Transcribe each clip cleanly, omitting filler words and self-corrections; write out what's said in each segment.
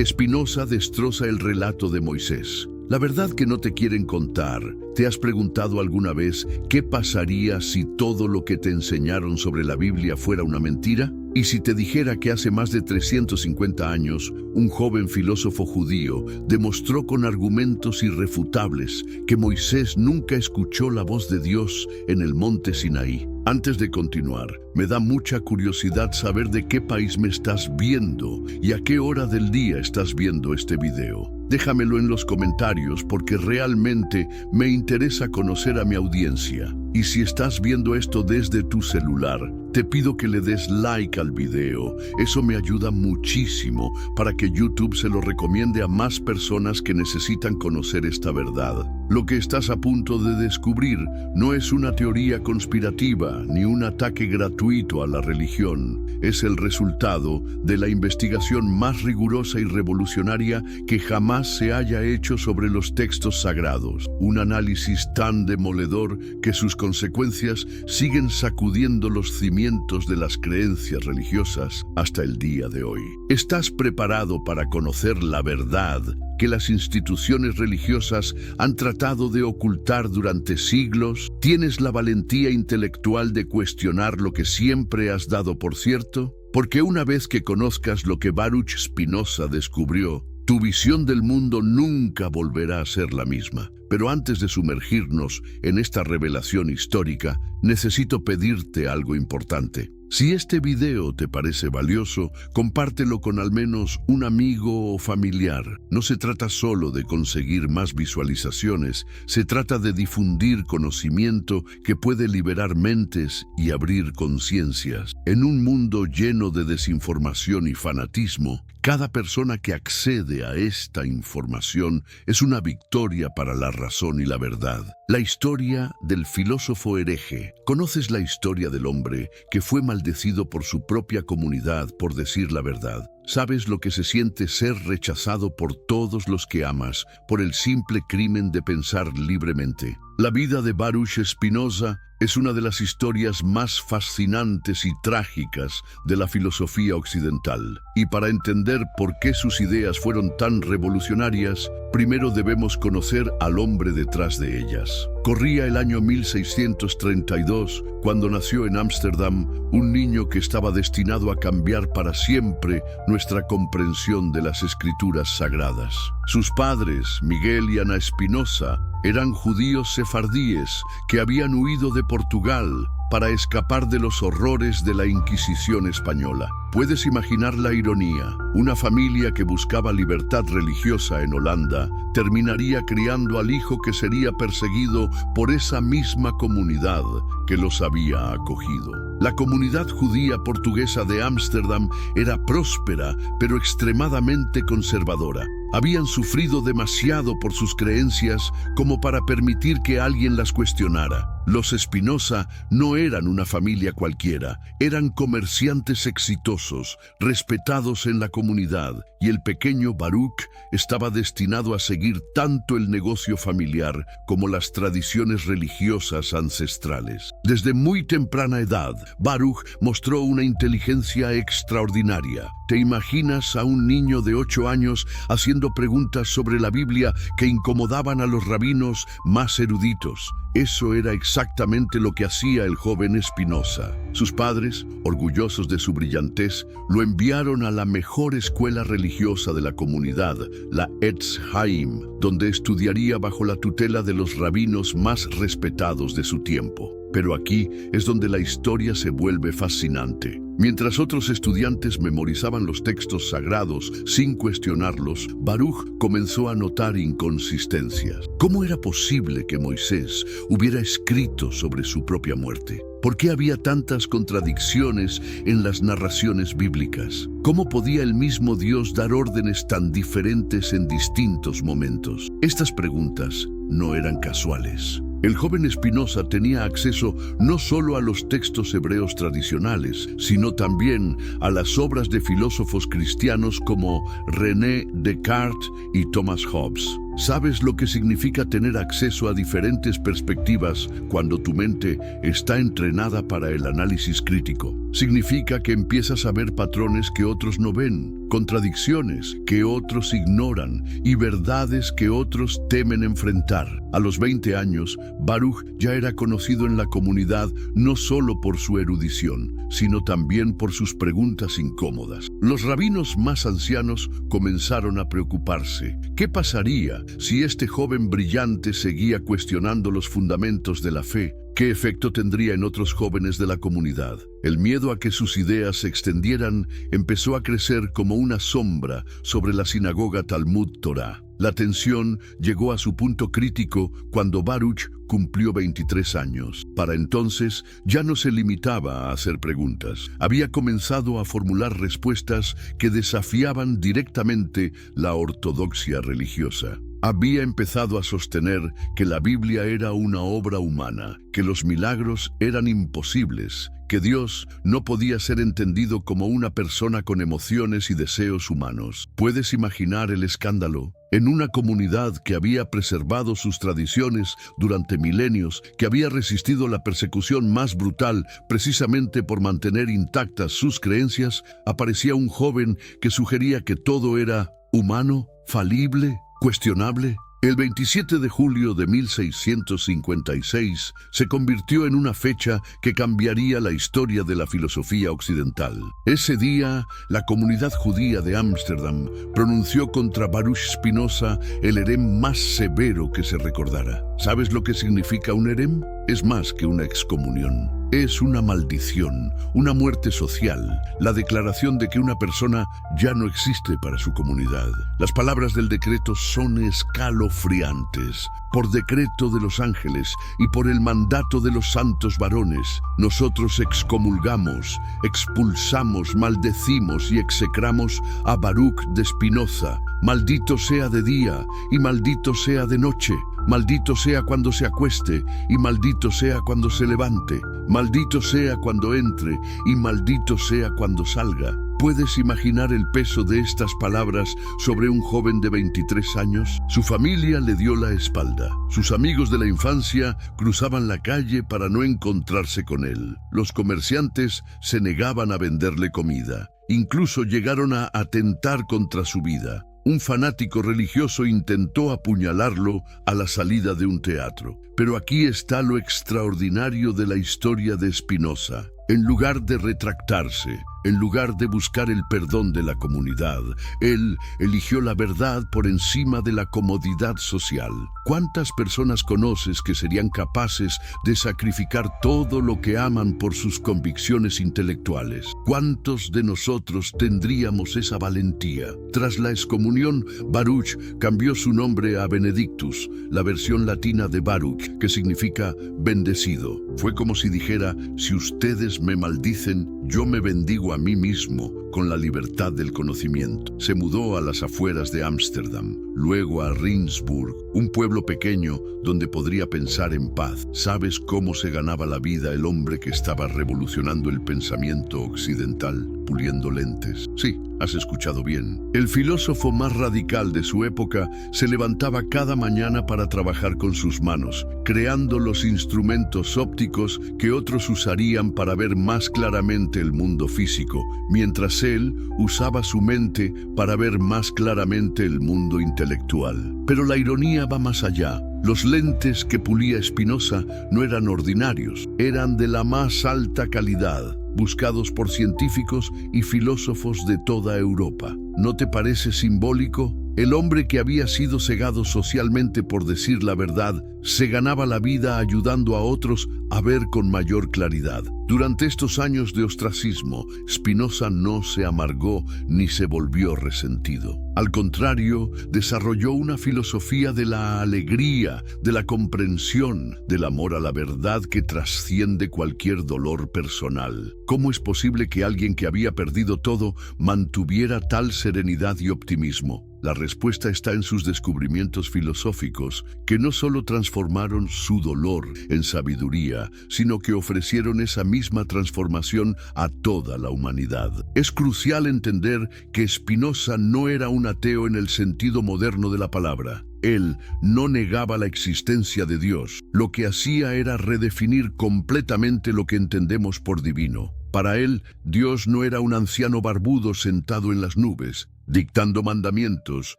Espinosa destroza el relato de Moisés. La verdad que no te quieren contar. ¿Te has preguntado alguna vez qué pasaría si todo lo que te enseñaron sobre la Biblia fuera una mentira? ¿Y si te dijera que hace más de 350 años, un joven filósofo judío demostró con argumentos irrefutables que Moisés nunca escuchó la voz de Dios en el monte Sinaí? Antes de continuar, me da mucha curiosidad saber de qué país me estás viendo y a qué hora del día estás viendo este video. Déjamelo en los comentarios porque realmente me interesa conocer a mi audiencia. Y si estás viendo esto desde tu celular, te pido que le des like al video. Eso me ayuda muchísimo para que YouTube se lo recomiende a más personas que necesitan conocer esta verdad. Lo que estás a punto de descubrir no es una teoría conspirativa ni un ataque gratuito a la religión. Es el resultado de la investigación más rigurosa y revolucionaria que jamás se haya hecho sobre los textos sagrados. Un análisis tan demoledor que sus consecuencias siguen sacudiendo los cimientos de las creencias religiosas hasta el día de hoy. ¿Estás preparado para conocer la verdad que las instituciones religiosas han tratado de ocultar durante siglos? ¿Tienes la valentía intelectual de cuestionar lo que siempre has dado por cierto? Porque una vez que conozcas lo que Baruch Spinoza descubrió, tu visión del mundo nunca volverá a ser la misma. Pero antes de sumergirnos en esta revelación histórica, necesito pedirte algo importante. Si este video te parece valioso, compártelo con al menos un amigo o familiar. No se trata solo de conseguir más visualizaciones, se trata de difundir conocimiento que puede liberar mentes y abrir conciencias. En un mundo lleno de desinformación y fanatismo, cada persona que accede a esta información es una victoria para la razón y la verdad. La historia del filósofo hereje. ¿Conoces la historia del hombre que fue maldecido por su propia comunidad por decir la verdad? ¿Sabes lo que se siente ser rechazado por todos los que amas por el simple crimen de pensar libremente? La vida de Baruch Spinoza es una de las historias más fascinantes y trágicas de la filosofía occidental. Y para entender por qué sus ideas fueron tan revolucionarias, primero debemos conocer al hombre detrás de ellas. Corría el año 1632 cuando nació en Ámsterdam un niño que estaba destinado a cambiar para siempre nuestra comprensión de las escrituras sagradas. Sus padres, Miguel y Ana Spinoza, eran judíos sefardíes que habían huido de Portugal para escapar de los horrores de la Inquisición española. Puedes imaginar la ironía. Una familia que buscaba libertad religiosa en Holanda terminaría criando al hijo que sería perseguido por esa misma comunidad que los había acogido. La comunidad judía portuguesa de Ámsterdam era próspera, pero extremadamente conservadora. Habían sufrido demasiado por sus creencias como para permitir que alguien las cuestionara. Los Spinoza no eran una familia cualquiera, eran comerciantes exitosos, respetados en la comunidad, y el pequeño Baruch estaba destinado a seguir tanto el negocio familiar como las tradiciones religiosas ancestrales. Desde muy temprana edad, Baruch mostró una inteligencia extraordinaria. ¿Te imaginas a un niño de 8 años haciendo preguntas sobre la Biblia que incomodaban a los rabinos más eruditos? Eso era exactamente lo que hacía el joven Spinoza. Sus padres, orgullosos de su brillantez, lo enviaron a la mejor escuela religiosa de la comunidad, la Etz Haim, donde estudiaría bajo la tutela de los rabinos más respetados de su tiempo. Pero aquí es donde la historia se vuelve fascinante. Mientras otros estudiantes memorizaban los textos sagrados sin cuestionarlos, Baruch comenzó a notar inconsistencias. ¿Cómo era posible que Moisés hubiera escrito sobre su propia muerte? ¿Por qué había tantas contradicciones en las narraciones bíblicas? ¿Cómo podía el mismo Dios dar órdenes tan diferentes en distintos momentos? Estas preguntas no eran casuales. El joven Spinoza tenía acceso no solo a los textos hebreos tradicionales, sino también a las obras de filósofos cristianos como René Descartes y Thomas Hobbes. ¿Sabes lo que significa tener acceso a diferentes perspectivas cuando tu mente está entrenada para el análisis crítico? significa que empiezas a ver patrones que otros no ven, contradicciones que otros ignoran y verdades que otros temen enfrentar. A los 20 años, Baruch ya era conocido en la comunidad no solo por su erudición, sino también por sus preguntas incómodas. Los rabinos más ancianos comenzaron a preocuparse. ¿Qué pasaría si este joven brillante seguía cuestionando los fundamentos de la fe? ¿Qué efecto tendría en otros jóvenes de la comunidad? El miedo a que sus ideas se extendieran empezó a crecer como una sombra sobre la sinagoga Talmud Torah. La tensión llegó a su punto crítico cuando Baruch cumplió 23 años. Para entonces ya no se limitaba a hacer preguntas. Había comenzado a formular respuestas que desafiaban directamente la ortodoxia religiosa. Había empezado a sostener que la Biblia era una obra humana, que los milagros eran imposibles, que Dios no podía ser entendido como una persona con emociones y deseos humanos. ¿Puedes imaginar el escándalo? En una comunidad que había preservado sus tradiciones durante milenios, que había resistido la persecución más brutal precisamente por mantener intactas sus creencias, aparecía un joven que sugería que todo era humano, falible, cuestionable. El 27 de julio de 1656 se convirtió en una fecha que cambiaría la historia de la filosofía occidental. Ese día, la comunidad judía de Ámsterdam pronunció contra Baruch Spinoza el herem más severo que se recordara. ¿Sabes lo que significa un herem? Es más que una excomunión. Es una maldición, una muerte social, la declaración de que una persona ya no existe para su comunidad. Las palabras del decreto son escalofriantes. Por decreto de los ángeles y por el mandato de los santos varones, nosotros excomulgamos, expulsamos, maldecimos y execramos a Baruch de Spinoza. Maldito sea de día y maldito sea de noche. Maldito sea cuando se acueste y maldito sea cuando se levante. Maldito sea cuando entre y maldito sea cuando salga. ¿Puedes imaginar el peso de estas palabras sobre un joven de 23 años? Su familia le dio la espalda. Sus amigos de la infancia cruzaban la calle para no encontrarse con él. Los comerciantes se negaban a venderle comida. Incluso llegaron a atentar contra su vida. Un fanático religioso intentó apuñalarlo a la salida de un teatro. Pero aquí está lo extraordinario de la historia de Spinoza. En lugar de retractarse, en lugar de buscar el perdón de la comunidad, él eligió la verdad por encima de la comodidad social. ¿Cuántas personas conoces que serían capaces de sacrificar todo lo que aman por sus convicciones intelectuales? ¿Cuántos de nosotros tendríamos esa valentía? Tras la excomunión, Baruch cambió su nombre a Benedictus, la versión latina de Baruch, que significa bendecido. Fue como si dijera: si ustedes me maldicen, yo me bendigo a mí mismo con la libertad del conocimiento. Se mudó a las afueras de Ámsterdam, luego a Rijnsburg, un pueblo pequeño donde podría pensar en paz. ¿Sabes cómo se ganaba la vida el hombre que estaba revolucionando el pensamiento occidental, puliendo lentes? Sí, has escuchado bien. El filósofo más radical de su época se levantaba cada mañana para trabajar con sus manos, creando los instrumentos ópticos que otros usarían para ver más claramente el mundo físico, mientras él usaba su mente para ver más claramente el mundo intelectual. Pero la ironía va más allá. Los lentes que pulía Spinoza no eran ordinarios, eran de la más alta calidad, buscados por científicos y filósofos de toda Europa. ¿No te parece simbólico? El hombre que había sido cegado socialmente por decir la verdad, se ganaba la vida ayudando a otros a ver con mayor claridad. Durante estos años de ostracismo, Spinoza no se amargó ni se volvió resentido. Al contrario, desarrolló una filosofía de la alegría, de la comprensión, del amor a la verdad que trasciende cualquier dolor personal. ¿Cómo es posible que alguien que había perdido todo mantuviera tal serenidad y optimismo? La respuesta está en sus descubrimientos filosóficos, que no solo transformaron su dolor en sabiduría, sino que ofrecieron esa misma transformación a toda la humanidad. Es crucial entender que Spinoza no era un ateo en el sentido moderno de la palabra. Él no negaba la existencia de Dios. Lo que hacía era redefinir completamente lo que entendemos por divino. Para él, Dios no era un anciano barbudo sentado en las nubes, dictando mandamientos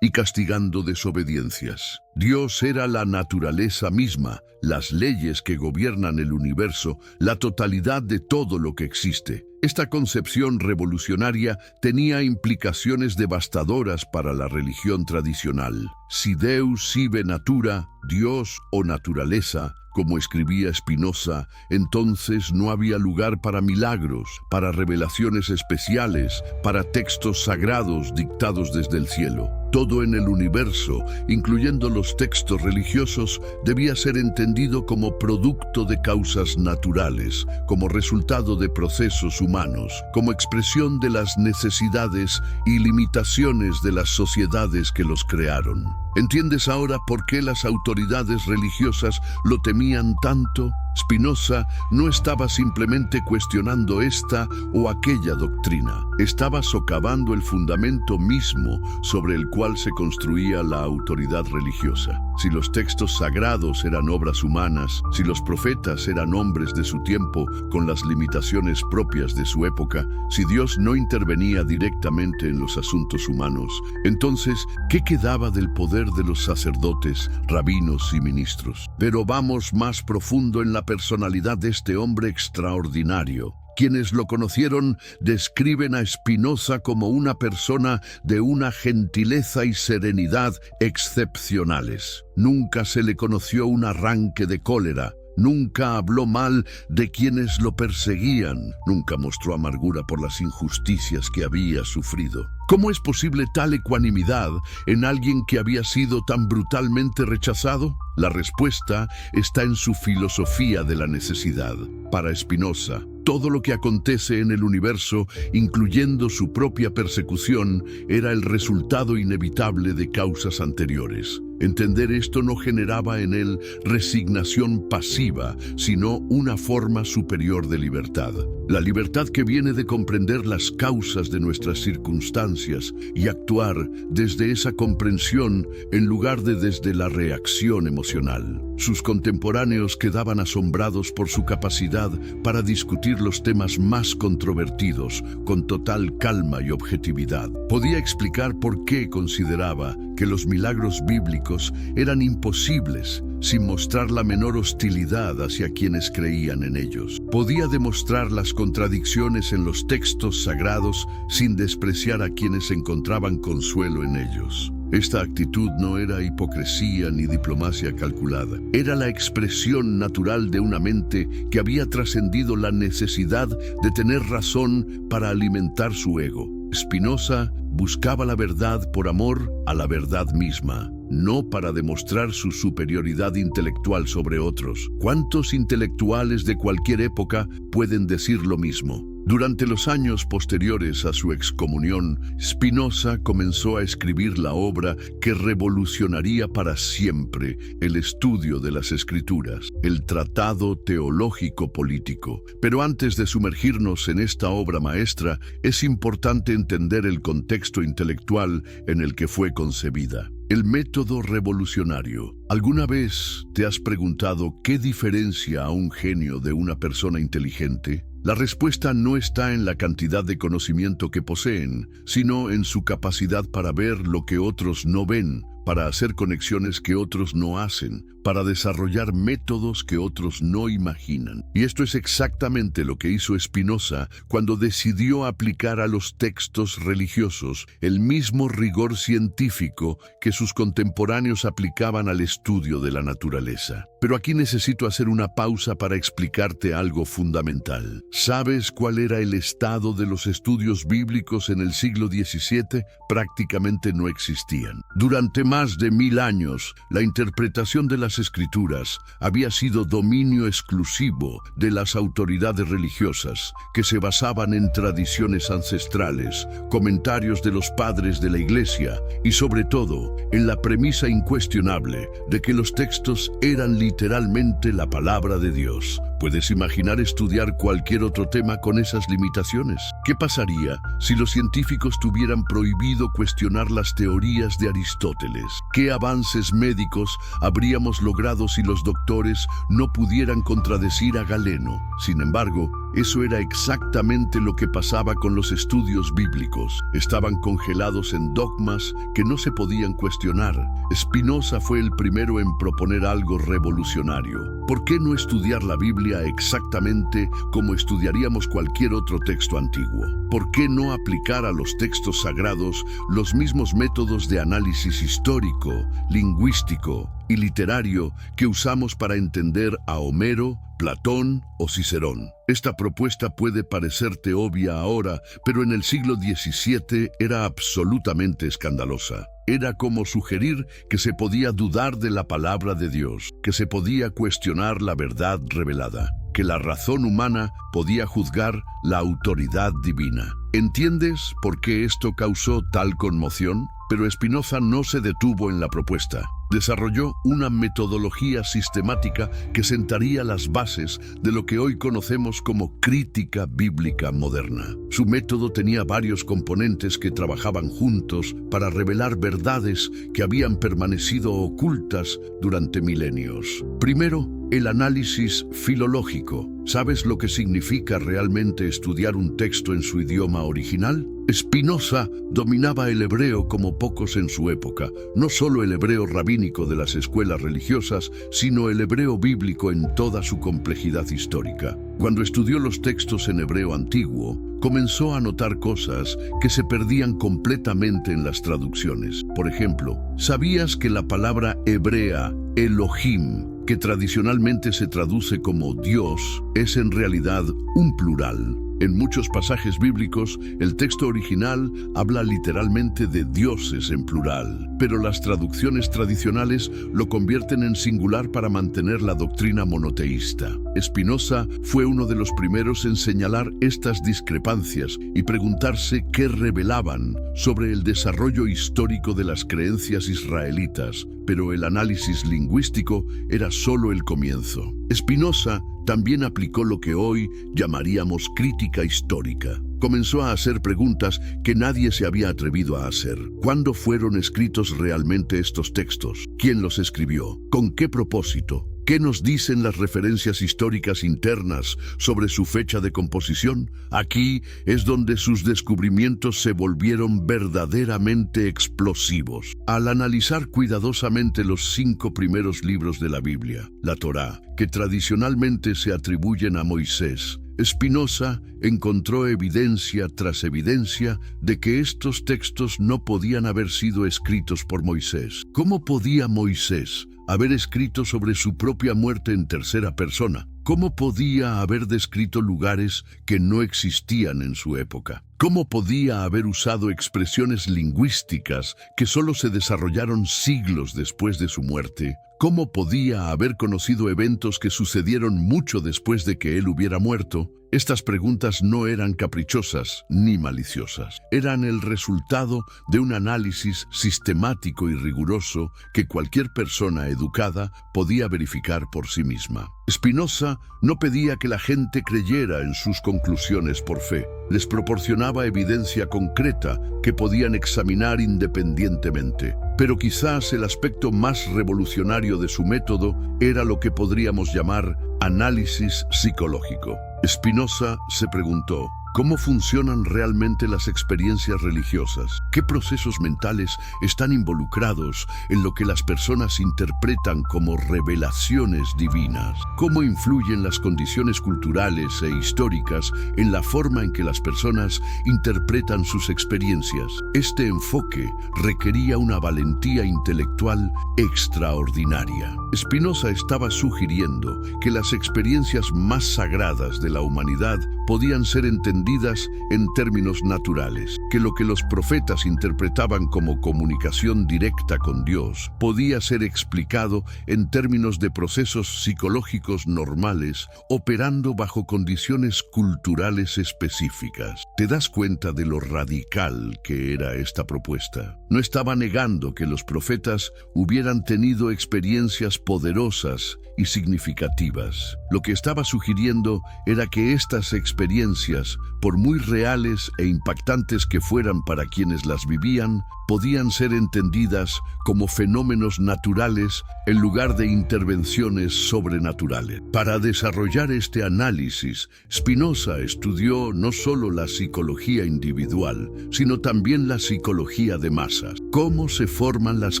y castigando desobediencias. Dios era la naturaleza misma, las leyes que gobiernan el universo, la totalidad de todo lo que existe. Esta concepción revolucionaria tenía implicaciones devastadoras para la religión tradicional. Si Deus sive natura, Dios o naturaleza, como escribía Spinoza, entonces no había lugar para milagros, para revelaciones especiales, para textos sagrados dictados desde el cielo. Todo en el universo, incluyendo los textos religiosos, debía ser entendido como producto de causas naturales, como resultado de procesos humanos, como expresión de las necesidades y limitaciones de las sociedades que los crearon. ¿Entiendes ahora por qué las autoridades religiosas lo temían tanto? Spinoza no estaba simplemente cuestionando esta o aquella doctrina, estaba socavando el fundamento mismo sobre el cual se construía la autoridad religiosa. Si los textos sagrados eran obras humanas, si los profetas eran hombres de su tiempo con las limitaciones propias de su época, si Dios no intervenía directamente en los asuntos humanos, entonces, ¿qué quedaba del poder de los sacerdotes, rabinos y ministros? Pero vamos más profundo en la personalidad de este hombre extraordinario. Quienes lo conocieron describen a Spinoza como una persona de una gentileza y serenidad excepcionales. Nunca se le conoció un arranque de cólera. Nunca habló mal de quienes lo perseguían. Nunca mostró amargura por las injusticias que había sufrido. ¿Cómo es posible tal ecuanimidad en alguien que había sido tan brutalmente rechazado? La respuesta está en su filosofía de la necesidad. Para Spinoza, todo lo que acontece en el universo, incluyendo su propia persecución, era el resultado inevitable de causas anteriores. Entender esto no generaba en él resignación pasiva, sino una forma superior de libertad. La libertad que viene de comprender las causas de nuestras circunstancias y actuar desde esa comprensión en lugar de desde la reacción emocional. Sus contemporáneos quedaban asombrados por su capacidad para discutir los temas más controvertidos con total calma y objetividad. Podía explicar por qué consideraba que los milagros bíblicos eran imposibles sin mostrar la menor hostilidad hacia quienes creían en ellos. Podía demostrar las contradicciones en los textos sagrados sin despreciar a quienes encontraban consuelo en ellos. Esta actitud no era hipocresía ni diplomacia calculada. Era la expresión natural de una mente que había trascendido la necesidad de tener razón para alimentar su ego. Spinoza buscaba la verdad por amor a la verdad misma, no para demostrar su superioridad intelectual sobre otros. ¿Cuántos intelectuales de cualquier época pueden decir lo mismo? Durante los años posteriores a su excomunión, Spinoza comenzó a escribir la obra que revolucionaría para siempre el estudio de las Escrituras, el Tratado Teológico Político. Pero antes de sumergirnos en esta obra maestra, es importante entender el contexto intelectual en el que fue concebida. El método revolucionario. ¿Alguna vez te has preguntado qué diferencia a un genio de una persona inteligente? La respuesta no está en la cantidad de conocimiento que poseen, sino en su capacidad para ver lo que otros no ven, para hacer conexiones que otros no hacen, para desarrollar métodos que otros no imaginan. Y esto es exactamente lo que hizo Spinoza cuando decidió aplicar a los textos religiosos el mismo rigor científico que sus contemporáneos aplicaban al estudio de la naturaleza. Pero aquí necesito hacer una pausa para explicarte algo fundamental. ¿Sabes cuál era el estado de los estudios bíblicos en el siglo XVII? Prácticamente no existían. Durante más de 1000 años, la interpretación de las Escrituras había sido dominio exclusivo de las autoridades religiosas, que se basaban en tradiciones ancestrales, comentarios de los padres de la Iglesia y, sobre todo, en la premisa incuestionable de que los textos eran literalmente la palabra de Dios. ¿Puedes imaginar estudiar cualquier otro tema con esas limitaciones? ¿Qué pasaría si los científicos tuvieran prohibido cuestionar las teorías de Aristóteles? ¿Qué avances médicos habríamos logrado si los doctores no pudieran contradecir a Galeno? Sin embargo, eso era exactamente lo que pasaba con los estudios bíblicos. Estaban congelados en dogmas que no se podían cuestionar. Spinoza fue el primero en proponer algo revolucionario. ¿Por qué no estudiar la Biblia exactamente como estudiaríamos cualquier otro texto antiguo? ¿Por qué no aplicar a los textos sagrados los mismos métodos de análisis histórico, lingüístico y literario que usamos para entender a Homero, Platón o Cicerón? Esta propuesta puede parecerte obvia ahora, pero en el siglo XVII era absolutamente escandalosa. Era como sugerir que se podía dudar de la palabra de Dios, que se podía cuestionar la verdad revelada, que la razón humana podía juzgar la autoridad divina. ¿Entiendes por qué esto causó tal conmoción? Pero Spinoza no se detuvo en la propuesta. Desarrolló una metodología sistemática que sentaría las bases de lo que hoy conocemos como crítica bíblica moderna. Su método tenía varios componentes que trabajaban juntos para revelar verdades que habían permanecido ocultas durante milenios. Primero, el análisis filológico. ¿Sabes lo que significa realmente estudiar un texto en su idioma original? Spinoza dominaba el hebreo como pocos en su época, no solo el hebreo rabínico de las escuelas religiosas, sino el hebreo bíblico en toda su complejidad histórica. Cuando estudió los textos en hebreo antiguo, comenzó a notar cosas que se perdían completamente en las traducciones. Por ejemplo, ¿sabías que la palabra hebrea Elohim, que tradicionalmente se traduce como Dios, es en realidad un plural? En muchos pasajes bíblicos, el texto original habla literalmente de dioses en plural, pero las traducciones tradicionales lo convierten en singular para mantener la doctrina monoteísta. Spinoza fue uno de los primeros en señalar estas discrepancias y preguntarse qué revelaban sobre el desarrollo histórico de las creencias israelitas, pero el análisis lingüístico era solo el comienzo. Spinoza también aplicó lo que hoy llamaríamos crítica histórica. Comenzó a hacer preguntas que nadie se había atrevido a hacer. ¿Cuándo fueron escritos realmente estos textos? ¿Quién los escribió? ¿Con qué propósito? ¿Qué nos dicen las referencias históricas internas sobre su fecha de composición? Aquí es donde sus descubrimientos se volvieron verdaderamente explosivos. Al analizar cuidadosamente los 5 primeros libros de la Biblia, la Torá, que tradicionalmente se atribuyen a Moisés, Spinoza encontró evidencia tras evidencia de que estos textos no podían haber sido escritos por Moisés. ¿Cómo podía Moisés haber escrito sobre su propia muerte en tercera persona? ¿Cómo podía haber descrito lugares que no existían en su época? ¿Cómo podía haber usado expresiones lingüísticas que solo se desarrollaron siglos después de su muerte? ¿Cómo podía haber conocido eventos que sucedieron mucho después de que él hubiera muerto? Estas preguntas no eran caprichosas ni maliciosas. Eran el resultado de un análisis sistemático y riguroso que cualquier persona educada podía verificar por sí misma. Spinoza no pedía que la gente creyera en sus conclusiones por fe. Les proporcionaba evidencia concreta que podían examinar independientemente. Pero quizás el aspecto más revolucionario de su método era lo que podríamos llamar análisis psicológico. Spinoza se preguntó, ¿cómo funcionan realmente las experiencias religiosas? ¿Qué procesos mentales están involucrados en lo que las personas interpretan como revelaciones divinas? ¿Cómo influyen las condiciones culturales e históricas en la forma en que las personas interpretan sus experiencias? Este enfoque requería una valentía intelectual extraordinaria. Spinoza estaba sugiriendo que las experiencias más sagradas de la humanidad podían ser entendidas en términos naturales, que lo que los profetas interpretaban como comunicación directa con Dios podía ser explicado en términos de procesos psicológicos normales operando bajo condiciones culturales específicas. ¿Te das cuenta de lo radical que era esta propuesta? No estaba negando que los profetas hubieran tenido experiencias poderosas y significativas. Lo que estaba sugiriendo era que estas experiencias, por muy reales e impactantes que fueran para quienes las vivían, podían ser entendidas como fenómenos naturales en lugar de intervenciones sobrenaturales. Para desarrollar este análisis, Spinoza estudió no solo la psicología individual, sino también la psicología de masas. Cómo se forman las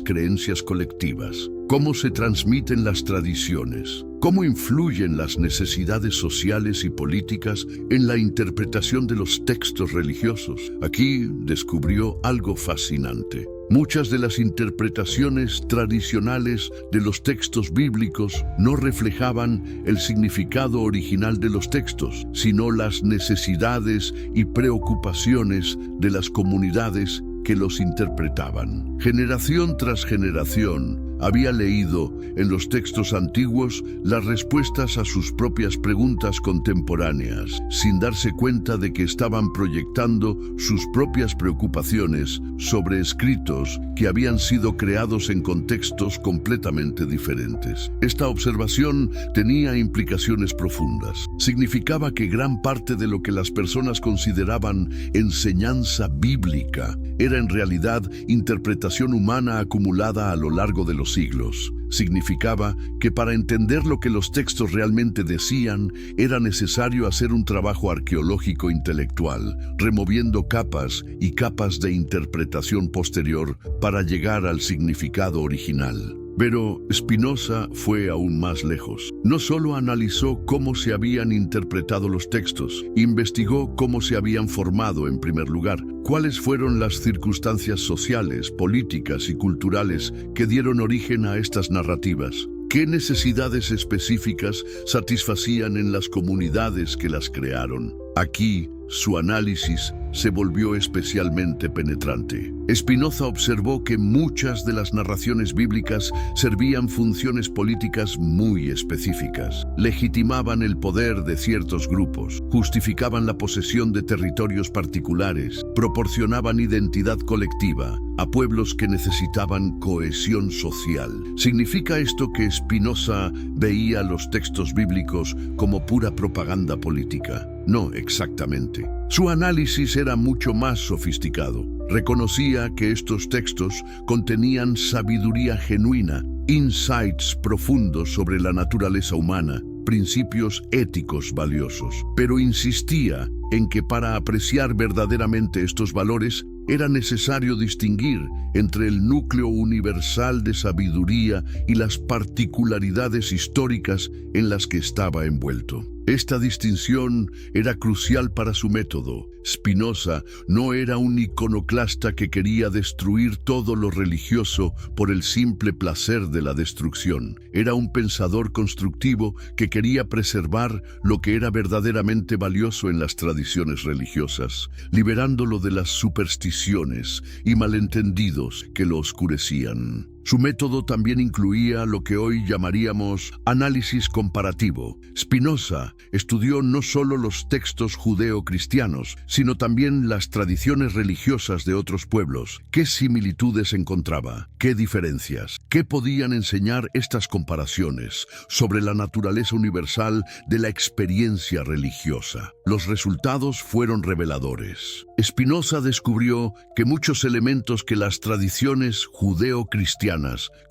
creencias colectivas, cómo se transmiten las tradiciones, cómo influyen las necesidades sociales y políticas en la interpretación de los textos religiosos. Aquí descubrió algo fascinante. Muchas de las interpretaciones tradicionales de los textos bíblicos no reflejaban el significado original de los textos, sino las necesidades y preocupaciones de las comunidades que los interpretaban. Generación tras generación había leído en los textos antiguos las respuestas a sus propias preguntas contemporáneas, sin darse cuenta de que estaban proyectando sus propias preocupaciones sobre escritos que habían sido creados en contextos completamente diferentes. Esta observación tenía implicaciones profundas. Significaba que gran parte de lo que las personas consideraban enseñanza bíblica era en realidad interpretación humana acumulada a lo largo de los siglos. Significaba que para entender lo que los textos realmente decían, era necesario hacer un trabajo arqueológico intelectual, removiendo capas y capas de interpretación posterior para llegar al significado original. Pero Spinoza fue aún más lejos. No solo analizó cómo se habían interpretado los textos, investigó cómo se habían formado en primer lugar, cuáles fueron las circunstancias sociales, políticas y culturales que dieron origen a estas narrativas. ¿Qué necesidades específicas satisfacían en las comunidades que las crearon? Aquí, su análisis se volvió especialmente penetrante. Spinoza observó que muchas de las narraciones bíblicas servían funciones políticas muy específicas, legitimaban el poder de ciertos grupos, justificaban la posesión de territorios particulares, proporcionaban identidad colectiva a pueblos que necesitaban cohesión social. ¿Significa esto que Spinoza veía los textos bíblicos como pura propaganda política? No exactamente. Su análisis era mucho más sofisticado. Reconocía que estos textos contenían sabiduría genuina, insights profundos sobre la naturaleza humana, principios éticos valiosos. Pero insistía en que para apreciar verdaderamente estos valores era necesario distinguir entre el núcleo universal de sabiduría y las particularidades históricas en las que estaba envuelto. Esta distinción era crucial para su método. Spinoza no era un iconoclasta que quería destruir todo lo religioso por el simple placer de la destrucción. Era un pensador constructivo que quería preservar lo que era verdaderamente valioso en las tradiciones religiosas, liberándolo de las supersticiones y malentendidos que lo oscurecían. Su método también incluía lo que hoy llamaríamos análisis comparativo. Spinoza estudió no solo los textos judeo-cristianos, sino también las tradiciones religiosas de otros pueblos. ¿Qué similitudes encontraba? ¿Qué diferencias? ¿Qué podían enseñar estas comparaciones sobre la naturaleza universal de la experiencia religiosa? Los resultados fueron reveladores. Spinoza descubrió que muchos elementos que las tradiciones judeo-cristianas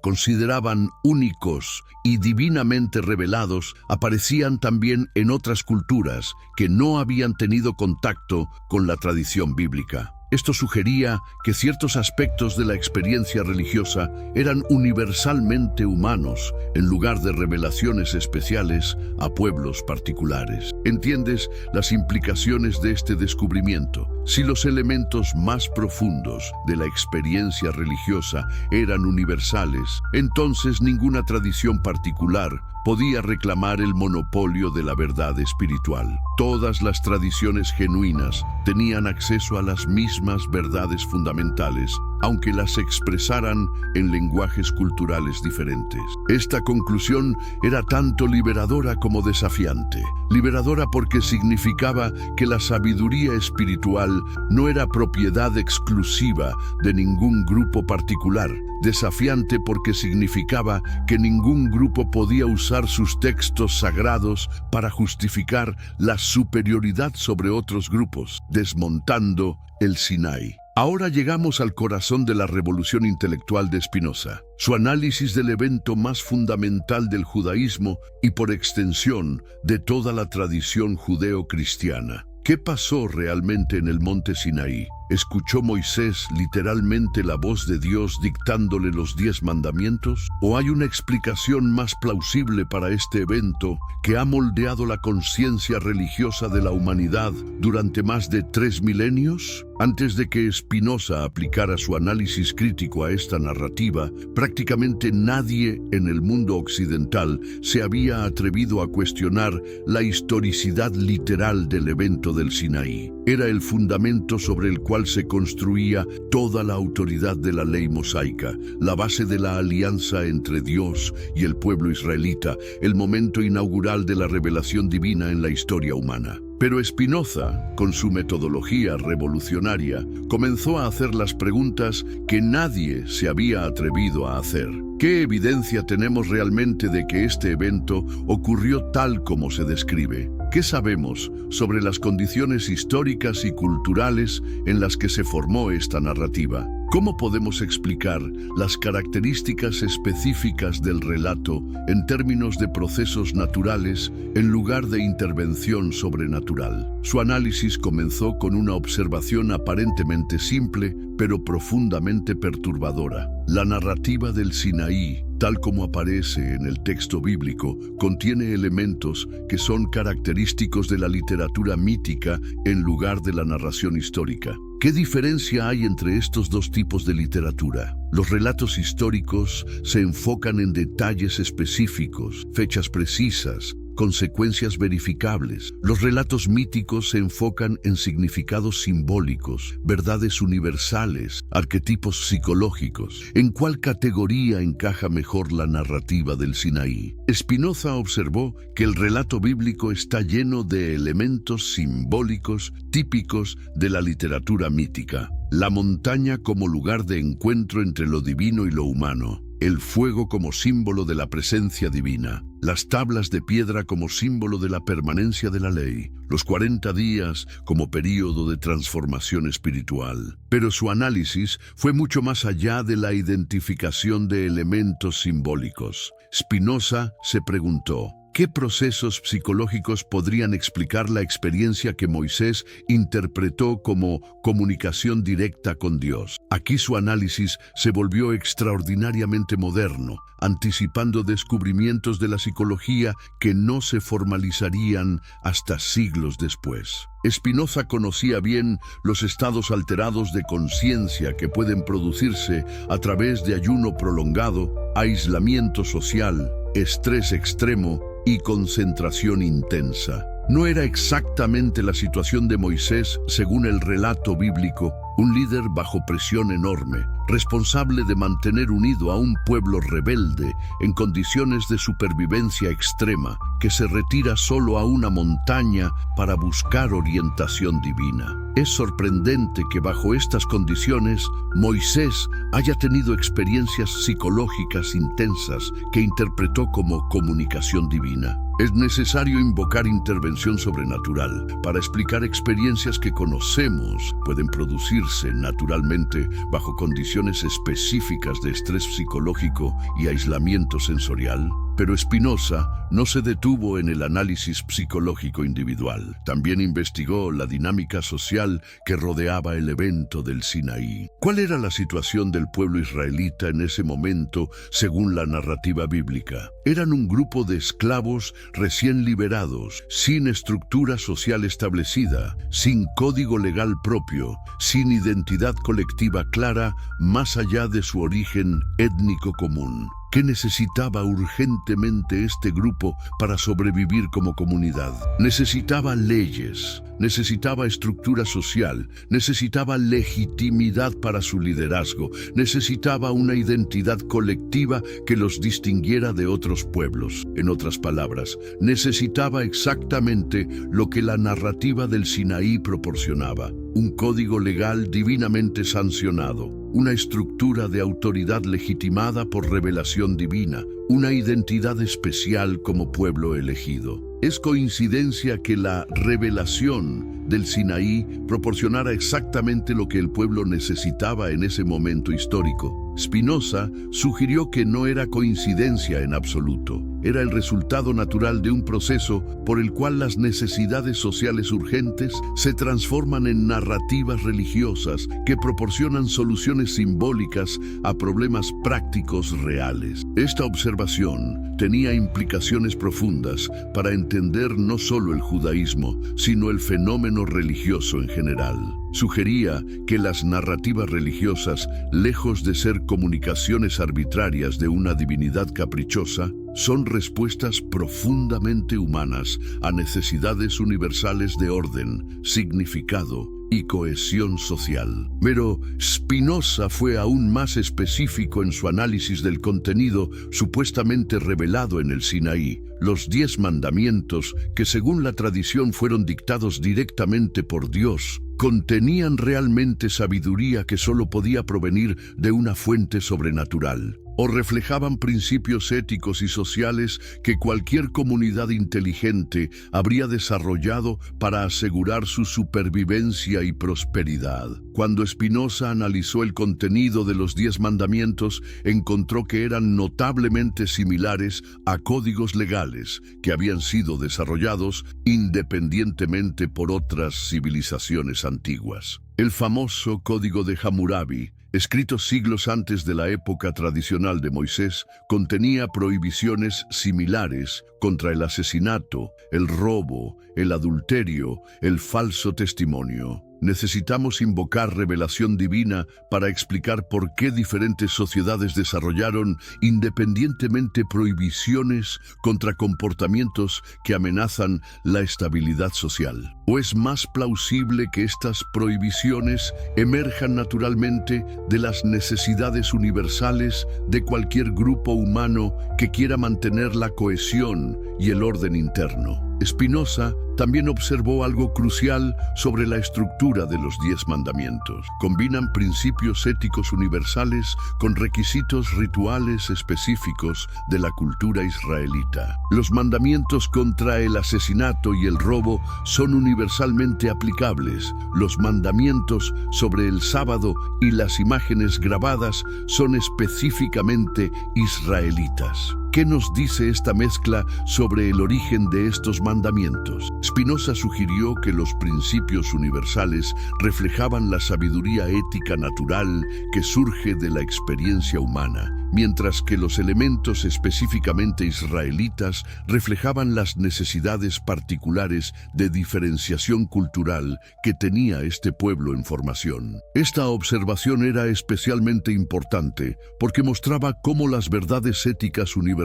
consideraban únicos y divinamente revelados aparecían también en otras culturas que no habían tenido contacto con la tradición bíblica. Esto sugería que ciertos aspectos de la experiencia religiosa eran universalmente humanos, en lugar de revelaciones especiales a pueblos particulares. ¿Entiendes las implicaciones de este descubrimiento? Si los elementos más profundos de la experiencia religiosa eran universales, entonces ninguna tradición particular podía reclamar el monopolio de la verdad espiritual. Todas las tradiciones genuinas tenían acceso a las mismas verdades fundamentales, aunque las expresaran en lenguajes culturales diferentes. Esta conclusión era tanto liberadora como desafiante. Liberadora porque significaba que la sabiduría espiritual no era propiedad exclusiva de ningún grupo particular. Desafiante porque significaba que ningún grupo podía usar sus textos sagrados para justificar la superioridad sobre otros grupos, desmontando el Sinaí. Ahora llegamos al corazón de la revolución intelectual de Spinoza, su análisis del evento más fundamental del judaísmo y por extensión de toda la tradición judeo-cristiana. ¿Qué pasó realmente en el monte Sinaí? ¿Escuchó Moisés literalmente la voz de Dios dictándole los 10 mandamientos? ¿O hay una explicación más plausible para este evento que ha moldeado la conciencia religiosa de la humanidad durante más de 3 milenios? Antes de que Spinoza aplicara su análisis crítico a esta narrativa, prácticamente nadie en el mundo occidental se había atrevido a cuestionar la historicidad literal del evento del Sinaí. Era el fundamento sobre el cual se construía toda la autoridad de la ley mosaica, la base de la alianza entre Dios y el pueblo israelita, el momento inaugural de la revelación divina en la historia humana. Pero Spinoza, con su metodología revolucionaria, comenzó a hacer las preguntas que nadie se había atrevido a hacer. ¿Qué evidencia tenemos realmente de que este evento ocurrió tal como se describe? ¿Qué sabemos sobre las condiciones históricas y culturales en las que se formó esta narrativa? ¿Cómo podemos explicar las características específicas del relato en términos de procesos naturales en lugar de intervención sobrenatural? Su análisis comenzó con una observación aparentemente simple, pero profundamente perturbadora. La narrativa del Sinaí, tal como aparece en el texto bíblico, contiene elementos que son característicos de la literatura mítica en lugar de la narración histórica. ¿Qué diferencia hay entre estos dos tipos de literatura? Los relatos históricos se enfocan en detalles específicos, fechas precisas, consecuencias verificables. Los relatos míticos se enfocan en significados simbólicos, verdades universales, arquetipos psicológicos. ¿En cuál categoría encaja mejor la narrativa del Sinaí? Spinoza observó que el relato bíblico está lleno de elementos simbólicos típicos de la literatura mítica. La montaña como lugar de encuentro entre lo divino y lo humano. El fuego como símbolo de la presencia divina, las tablas de piedra como símbolo de la permanencia de la ley, los 40 días como período de transformación espiritual. Pero su análisis fue mucho más allá de la identificación de elementos simbólicos. Spinoza se preguntó, ¿qué procesos psicológicos podrían explicar la experiencia que Moisés interpretó como comunicación directa con Dios? Aquí su análisis se volvió extraordinariamente moderno, anticipando descubrimientos de la psicología que no se formalizarían hasta siglos después. Spinoza conocía bien los estados alterados de conciencia que pueden producirse a través de ayuno prolongado, aislamiento social, estrés extremo y concentración intensa. No era exactamente la situación de Moisés, según el relato bíblico, un líder bajo presión enorme, responsable de mantener unido a un pueblo rebelde en condiciones de supervivencia extrema, que se retira solo a una montaña para buscar orientación divina. Es sorprendente que bajo estas condiciones Moisés haya tenido experiencias psicológicas intensas que interpretó como comunicación divina. Es necesario invocar intervención sobrenatural para explicar experiencias que conocemos pueden producirse naturalmente bajo condiciones específicas de estrés psicológico y aislamiento sensorial. Pero Spinoza no se detuvo en el análisis psicológico individual. También investigó la dinámica social que rodeaba el evento del Sinaí. ¿Cuál era la situación del pueblo israelita en ese momento según la narrativa bíblica? Eran un grupo de esclavos recién liberados, sin estructura social establecida, sin código legal propio, sin identidad colectiva clara más allá de su origen étnico común. ¿Qué necesitaba urgentemente este grupo para sobrevivir como comunidad? Necesitaba leyes, necesitaba estructura social, necesitaba legitimidad para su liderazgo, necesitaba una identidad colectiva que los distinguiera de otros pueblos. En otras palabras, necesitaba exactamente lo que la narrativa del Sinaí proporcionaba: un código legal divinamente sancionado, una estructura de autoridad legitimada por revelación divina, una identidad especial como pueblo elegido. Es coincidencia que la revelación del Sinaí proporcionara exactamente lo que el pueblo necesitaba en ese momento histórico. Spinoza sugirió que no era coincidencia en absoluto, era el resultado natural de un proceso por el cual las necesidades sociales urgentes se transforman en narrativas religiosas que proporcionan soluciones simbólicas a problemas prácticos reales. Esta observación tenía implicaciones profundas para entender no solo el judaísmo, sino el fenómeno religioso en general. Sugería que las narrativas religiosas, lejos de ser comunicaciones arbitrarias de una divinidad caprichosa, son respuestas profundamente humanas a necesidades universales de orden, significado y cohesión social. Pero Spinoza fue aún más específico en su análisis del contenido supuestamente revelado en el Sinaí. Los 10 mandamientos, que según la tradición fueron dictados directamente por Dios, contenían realmente sabiduría que solo podía provenir de una fuente sobrenatural, o reflejaban principios éticos y sociales que cualquier comunidad inteligente habría desarrollado para asegurar su supervivencia y prosperidad. Cuando Spinoza analizó el contenido de los 10 mandamientos, encontró que eran notablemente similares a códigos legales que habían sido desarrollados independientemente por otras civilizaciones antiguas. El famoso Código de Hammurabi, escrito siglos antes de la época tradicional de Moisés, contenía prohibiciones similares contra el asesinato, el robo, el adulterio, el falso testimonio. Necesitamos invocar revelación divina para explicar por qué diferentes sociedades desarrollaron independientemente prohibiciones contra comportamientos que amenazan la estabilidad social. ¿O es más plausible que estas prohibiciones emerjan naturalmente de las necesidades universales de cualquier grupo humano que quiera mantener la cohesión y el orden interno? Spinoza también observó algo crucial sobre la estructura de los 10 mandamientos. Combinan principios éticos universales con requisitos rituales específicos de la cultura israelita. Los mandamientos contra el asesinato y el robo son universalmente aplicables. Los mandamientos sobre el sábado y las imágenes grabadas son específicamente israelitas. ¿Qué nos dice esta mezcla sobre el origen de estos mandamientos? Spinoza sugirió que los principios universales reflejaban la sabiduría ética natural que surge de la experiencia humana, mientras que los elementos específicamente israelitas reflejaban las necesidades particulares de diferenciación cultural que tenía este pueblo en formación. Esta observación era especialmente importante porque mostraba cómo las verdades éticas universales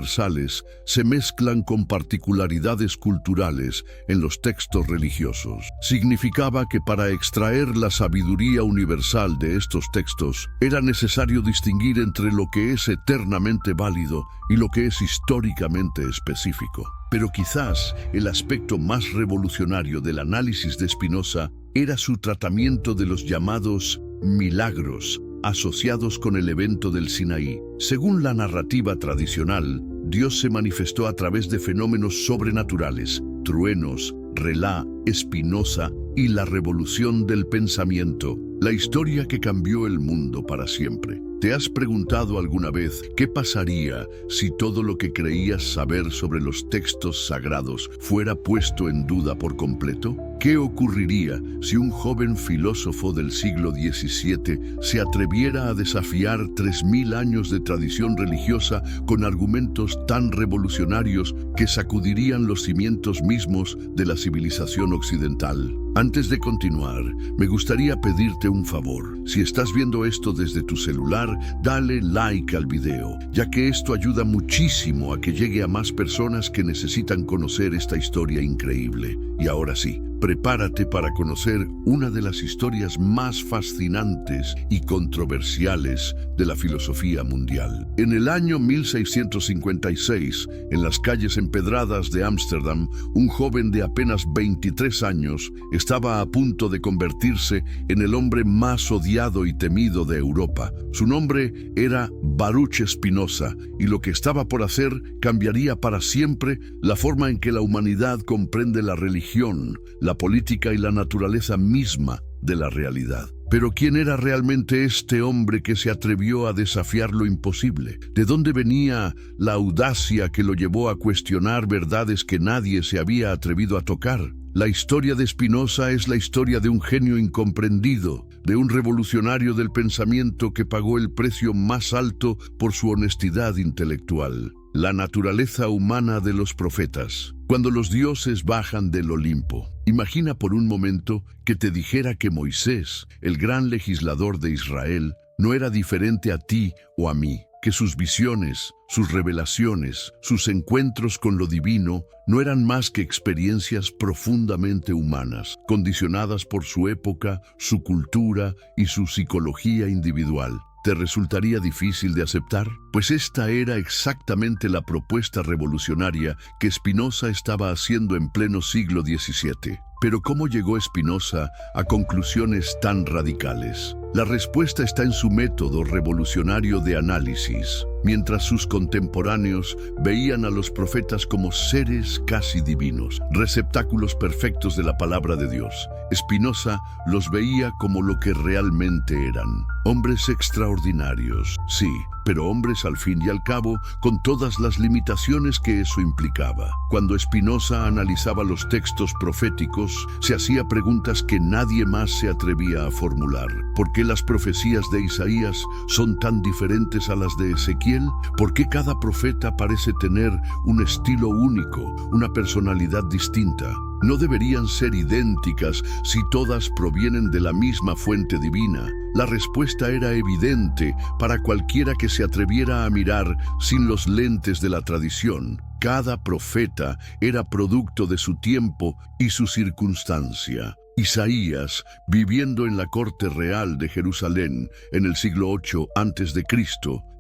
se mezclan con particularidades culturales en los textos religiosos. Significaba que para extraer la sabiduría universal de estos textos era necesario distinguir entre lo que es eternamente válido y lo que es históricamente específico. Pero quizás el aspecto más revolucionario del análisis de Spinoza era su tratamiento de los llamados milagros asociados con el evento del Sinaí. Según la narrativa tradicional, Dios se manifestó a través de fenómenos sobrenaturales: truenos, relá, Spinoza y la revolución del pensamiento, la historia que cambió el mundo para siempre. ¿Te has preguntado alguna vez qué pasaría si todo lo que creías saber sobre los textos sagrados fuera puesto en duda por completo? ¿Qué ocurriría si un joven filósofo del siglo XVII se atreviera a desafiar 3000 años de tradición religiosa con argumentos tan revolucionarios que sacudirían los cimientos mismos de la civilización occidental? Antes de continuar, me gustaría pedirte pedirte un favor. Si estás viendo esto desde tu celular, dale like al video, ya que esto ayuda muchísimo a que llegue a más personas que necesitan conocer esta historia increíble. Y ahora sí, prepárate para conocer una de las historias más fascinantes y controversiales de la filosofía mundial. En el año 1656, en las calles empedradas de Ámsterdam, un joven de apenas 23 años estaba a punto de convertirse en el hombre más odiado y temido de Europa. Su nombre era Baruch Spinoza, y lo que estaba por hacer cambiaría para siempre la forma en que la humanidad comprende la religión, la política y la naturaleza misma de la realidad. Pero ¿quién era realmente este hombre que se atrevió a desafiar lo imposible? ¿De dónde venía la audacia que lo llevó a cuestionar verdades que nadie se había atrevido a tocar? La historia de Spinoza es la historia de un genio incomprendido, de un revolucionario del pensamiento que pagó el precio más alto por su honestidad intelectual. La naturaleza humana de los profetas. Cuando los dioses bajan del Olimpo, imagina por un momento que te dijera que Moisés, el gran legislador de Israel, no era diferente a ti o a mí, que sus visiones, sus revelaciones, sus encuentros con lo divino no eran más que experiencias profundamente humanas, condicionadas por su época, su cultura y su psicología individual. ¿Te resultaría difícil de aceptar? Pues esta era exactamente la propuesta revolucionaria que Spinoza estaba haciendo en pleno siglo XVII. Pero ¿cómo llegó Spinoza a conclusiones tan radicales? La respuesta está en su método revolucionario de análisis. Mientras sus contemporáneos veían a los profetas como seres casi divinos, receptáculos perfectos de la palabra de Dios, Spinoza los veía como lo que realmente eran. Hombres extraordinarios, sí, pero hombres al fin y al cabo con todas las limitaciones que eso implicaba. Cuando Spinoza analizaba los textos proféticos, se hacía preguntas que nadie más se atrevía a formular. ¿Por qué las profecías de Isaías son tan diferentes a las de Ezequiel? ¿Por qué cada profeta parece tener un estilo único, una personalidad distinta? ¿No deberían ser idénticas si todas provienen de la misma fuente divina? La respuesta era evidente para cualquiera que se atreviera a mirar sin los lentes de la tradición. Cada profeta era producto de su tiempo y su circunstancia. Isaías, viviendo en la corte real de Jerusalén en el siglo VIII a.C.,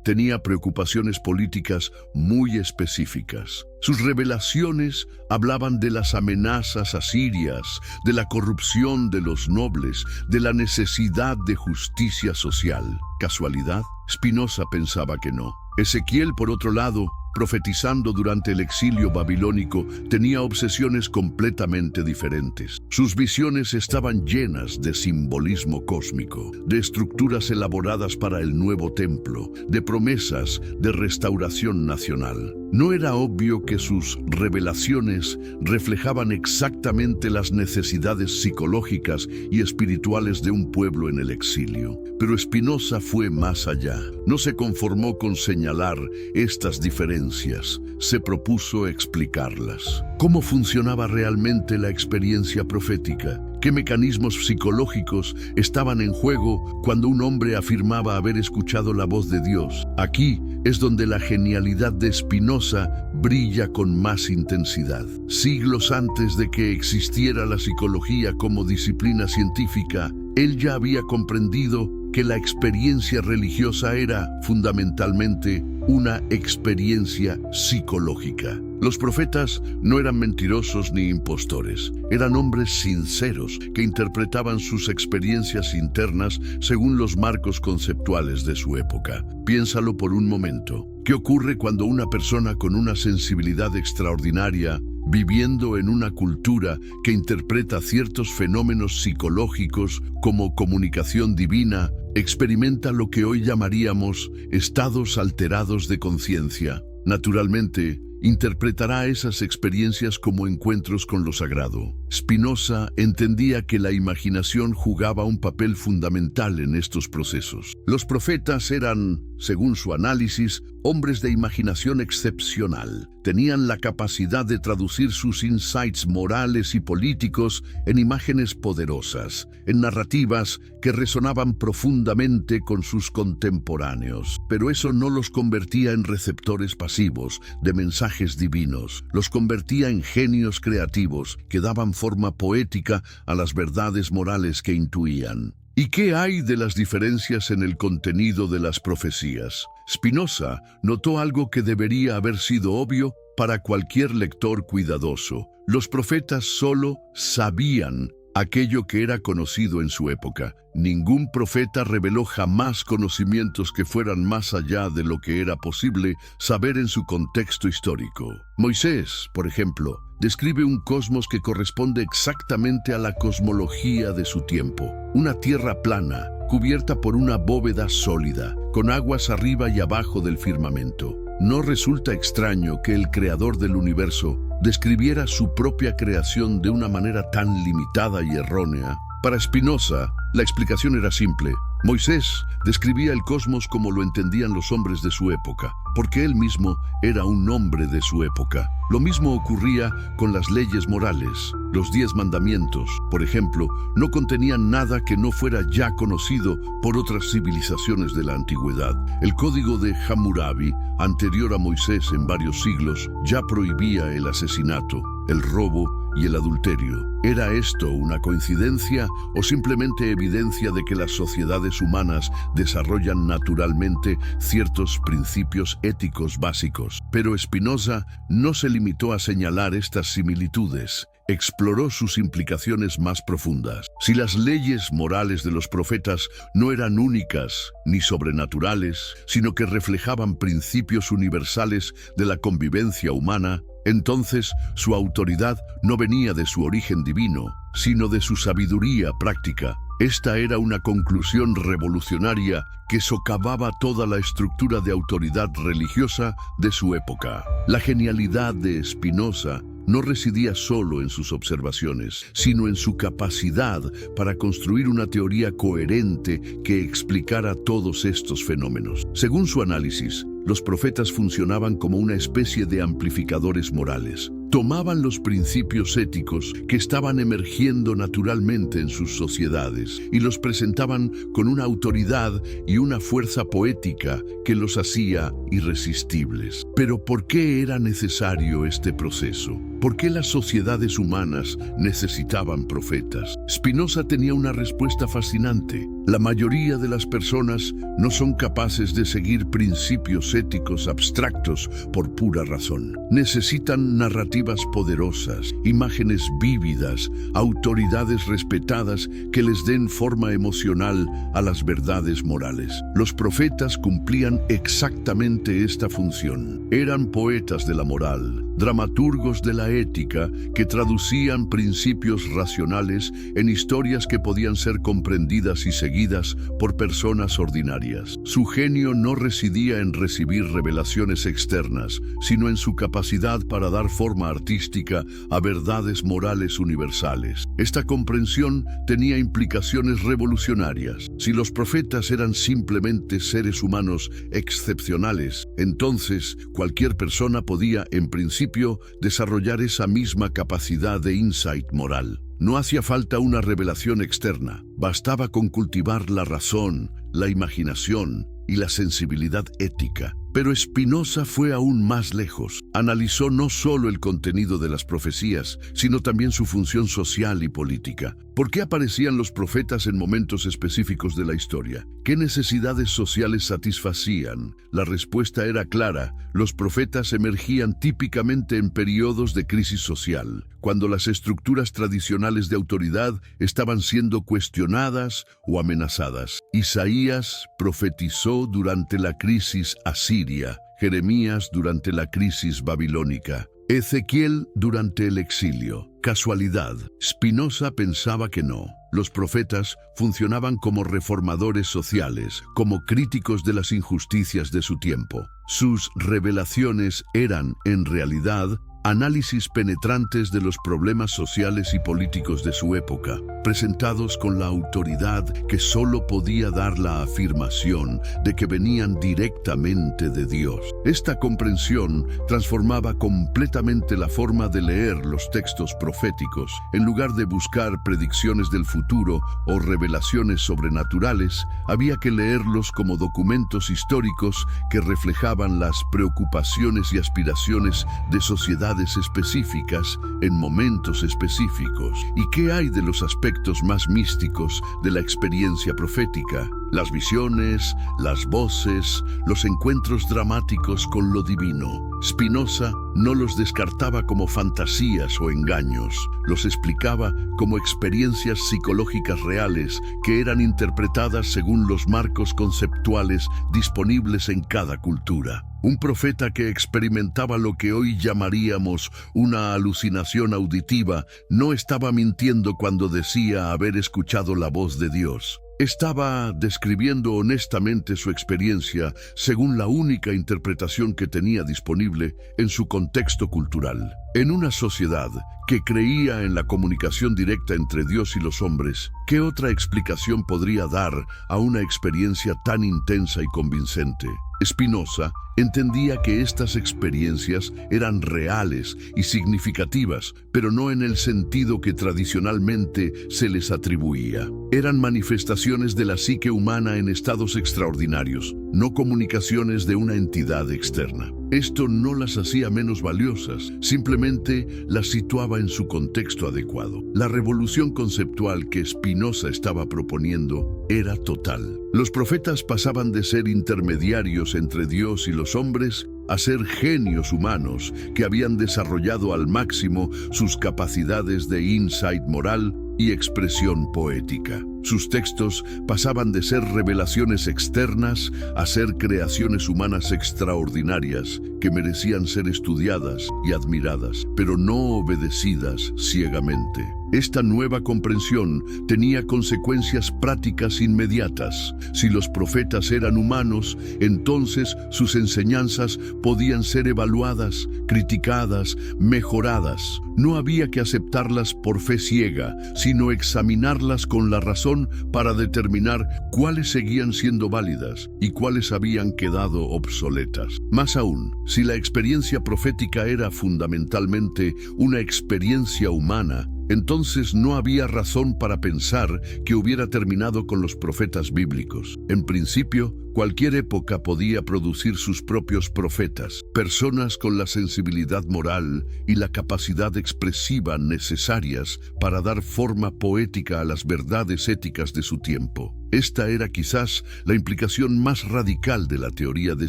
tenía preocupaciones políticas muy específicas. Sus revelaciones hablaban de las amenazas asirias, de la corrupción de los nobles, de la necesidad de justicia social. ¿Casualidad? Spinoza pensaba que no. Ezequiel, por otro lado, profetizando durante el exilio babilónico, tenía obsesiones completamente diferentes. Sus visiones estaban llenas de simbolismo cósmico, de estructuras elaboradas para el nuevo templo, de promesas de restauración nacional. No era obvio que sus revelaciones reflejaban exactamente las necesidades psicológicas y espirituales de un pueblo en el exilio. Pero Spinoza fue más allá. No se conformó con señalar estas diferencias, se propuso explicarlas. ¿Cómo funcionaba realmente la experiencia profética? ¿Qué mecanismos psicológicos estaban en juego cuando un hombre afirmaba haber escuchado la voz de Dios? Aquí es donde la genialidad de Spinoza brilla con más intensidad. Siglos antes de que existiera la psicología como disciplina científica, él ya había comprendido que la experiencia religiosa era, fundamentalmente, una experiencia psicológica. Los profetas no eran mentirosos ni impostores, eran hombres sinceros que interpretaban sus experiencias internas según los marcos conceptuales de su época. Piénsalo por un momento. ¿Qué ocurre cuando una persona con una sensibilidad extraordinaria, viviendo en una cultura que interpreta ciertos fenómenos psicológicos como comunicación divina, experimenta lo que hoy llamaríamos estados alterados de conciencia? Naturalmente, interpretará esas experiencias como encuentros con lo sagrado. Spinoza entendía que la imaginación jugaba un papel fundamental en estos procesos. Los profetas eran, según su análisis, hombres de imaginación excepcional. Tenían la capacidad de traducir sus insights morales y políticos en imágenes poderosas, en narrativas que resonaban profundamente con sus contemporáneos. Pero eso no los convertía en receptores pasivos de mensajes divinos. Los convertía en genios creativos que daban forma poética a las verdades morales que intuían. ¿Y qué hay de las diferencias en el contenido de las profecías? Spinoza notó algo que debería haber sido obvio para cualquier lector cuidadoso. Los profetas solo sabían aquello que era conocido en su época. Ningún profeta reveló jamás conocimientos que fueran más allá de lo que era posible saber en su contexto histórico. Moisés, por ejemplo, describe un cosmos que corresponde exactamente a la cosmología de su tiempo. Una tierra plana, cubierta por una bóveda sólida, con aguas arriba y abajo del firmamento. No resulta extraño que el creador del universo describiera su propia creación de una manera tan limitada y errónea. Para Spinoza, la explicación era simple. Moisés describía el cosmos como lo entendían los hombres de su época, porque él mismo era un hombre de su época. Lo mismo ocurría con las leyes morales. Los 10 mandamientos, por ejemplo, no contenían nada que no fuera ya conocido por otras civilizaciones de la antigüedad. El código de Hammurabi, anterior a Moisés en varios siglos, ya prohibía el asesinato, el robo y el adulterio. ¿Era esto una coincidencia o simplemente evidencia de que las sociedades humanas desarrollan naturalmente ciertos principios éticos básicos? Pero Spinoza no se limitó a señalar estas similitudes. Exploró sus implicaciones más profundas. Si las leyes morales de los profetas no eran únicas ni sobrenaturales, sino que reflejaban principios universales de la convivencia humana, entonces su autoridad no venía de su origen divino, sino de su sabiduría práctica. Esta era una conclusión revolucionaria que socavaba toda la estructura de autoridad religiosa de su época. La genialidad de Spinoza no residía solo en sus observaciones, sino en su capacidad para construir una teoría coherente que explicara todos estos fenómenos. Según su análisis, los profetas funcionaban como una especie de amplificadores morales. Tomaban los principios éticos que estaban emergiendo naturalmente en sus sociedades y los presentaban con una autoridad y una fuerza poética que los hacía irresistibles. Pero ¿por qué era necesario este proceso? ¿Por qué las sociedades humanas necesitaban profetas? Spinoza tenía una respuesta fascinante. La mayoría de las personas no son capaces de seguir principios éticos abstractos por pura razón. Necesitan narrativas poderosas, imágenes vívidas, autoridades respetadas que les den forma emocional a las verdades morales. Los profetas cumplían exactamente esta función. Eran poetas de la moral, dramaturgos de la ética que traducían principios racionales en historias que podían ser comprendidas y seguidas por personas ordinarias. Su genio no residía en recibir revelaciones externas, sino en su capacidad para dar forma artística a verdades morales universales. Esta comprensión tenía implicaciones revolucionarias. Si los profetas eran simplemente seres humanos excepcionales, entonces cualquier persona podía, en principio, desarrollar esa misma capacidad de insight moral. No hacía falta una revelación externa, bastaba con cultivar la razón, la imaginación y la sensibilidad ética. Pero Spinoza fue aún más lejos. Analizó no solo el contenido de las profecías, sino también su función social y política. ¿Por qué aparecían los profetas en momentos específicos de la historia? ¿Qué necesidades sociales satisfacían? La respuesta era clara. Los profetas emergían típicamente en periodos de crisis social, cuando las estructuras tradicionales de autoridad estaban siendo cuestionadas o amenazadas. Isaías profetizó durante la crisis asiria, Jeremías durante la crisis babilónica, Ezequiel durante el exilio. ¿Casualidad? Spinoza pensaba que no. Los profetas funcionaban como reformadores sociales, como críticos de las injusticias de su tiempo. Sus revelaciones eran, en realidad, análisis penetrantes de los problemas sociales y políticos de su época, presentados con la autoridad que solo podía dar la afirmación de que venían directamente de Dios. Esta comprensión transformaba completamente la forma de leer los textos proféticos. En lugar de buscar predicciones del futuro o revelaciones sobrenaturales, había que leerlos como documentos históricos que reflejaban las preocupaciones y aspiraciones de sociedades específicas en momentos específicos. ¿Y qué hay de los aspectos más místicos de la experiencia profética? Las visiones, las voces, los encuentros dramáticos con lo divino. Spinoza no los descartaba como fantasías o engaños, los explicaba como experiencias psicológicas reales que eran interpretadas según los marcos conceptuales disponibles en cada cultura. Un profeta que experimentaba lo que hoy llamaríamos una alucinación auditiva no estaba mintiendo cuando decía haber escuchado la voz de Dios. Estaba describiendo honestamente su experiencia según la única interpretación que tenía disponible en su contexto cultural. En una sociedad que creía en la comunicación directa entre Dios y los hombres, ¿qué otra explicación podría dar a una experiencia tan intensa y convincente? Spinoza entendía que estas experiencias eran reales y significativas, pero no en el sentido que tradicionalmente se les atribuía. Eran manifestaciones de la psique humana en estados extraordinarios, no comunicaciones de una entidad externa. Esto no las hacía menos valiosas, simplemente las situaba en su contexto adecuado. La revolución conceptual que Spinoza estaba proponiendo era total. Los profetas pasaban de ser intermediarios entre Dios y los hombres a ser genios humanos que habían desarrollado al máximo sus capacidades de insight moral y expresión poética. Sus textos pasaban de ser revelaciones externas a ser creaciones humanas extraordinarias que merecían ser estudiadas y admiradas, pero no obedecidas ciegamente. Esta nueva comprensión tenía consecuencias prácticas inmediatas. Si los profetas eran humanos, entonces sus enseñanzas podían ser evaluadas, criticadas, mejoradas. No había que aceptarlas por fe ciega, sino examinarlas con la razón para determinar cuáles seguían siendo válidas y cuáles habían quedado obsoletas. Más aún, si la experiencia profética era fundamentalmente una experiencia humana, entonces no había razón para pensar que hubiera terminado con los profetas bíblicos. En principio, cualquier época podía producir sus propios profetas, personas con la sensibilidad moral y la capacidad expresiva necesarias para dar forma poética a las verdades éticas de su tiempo. Esta era quizás la implicación más radical de la teoría de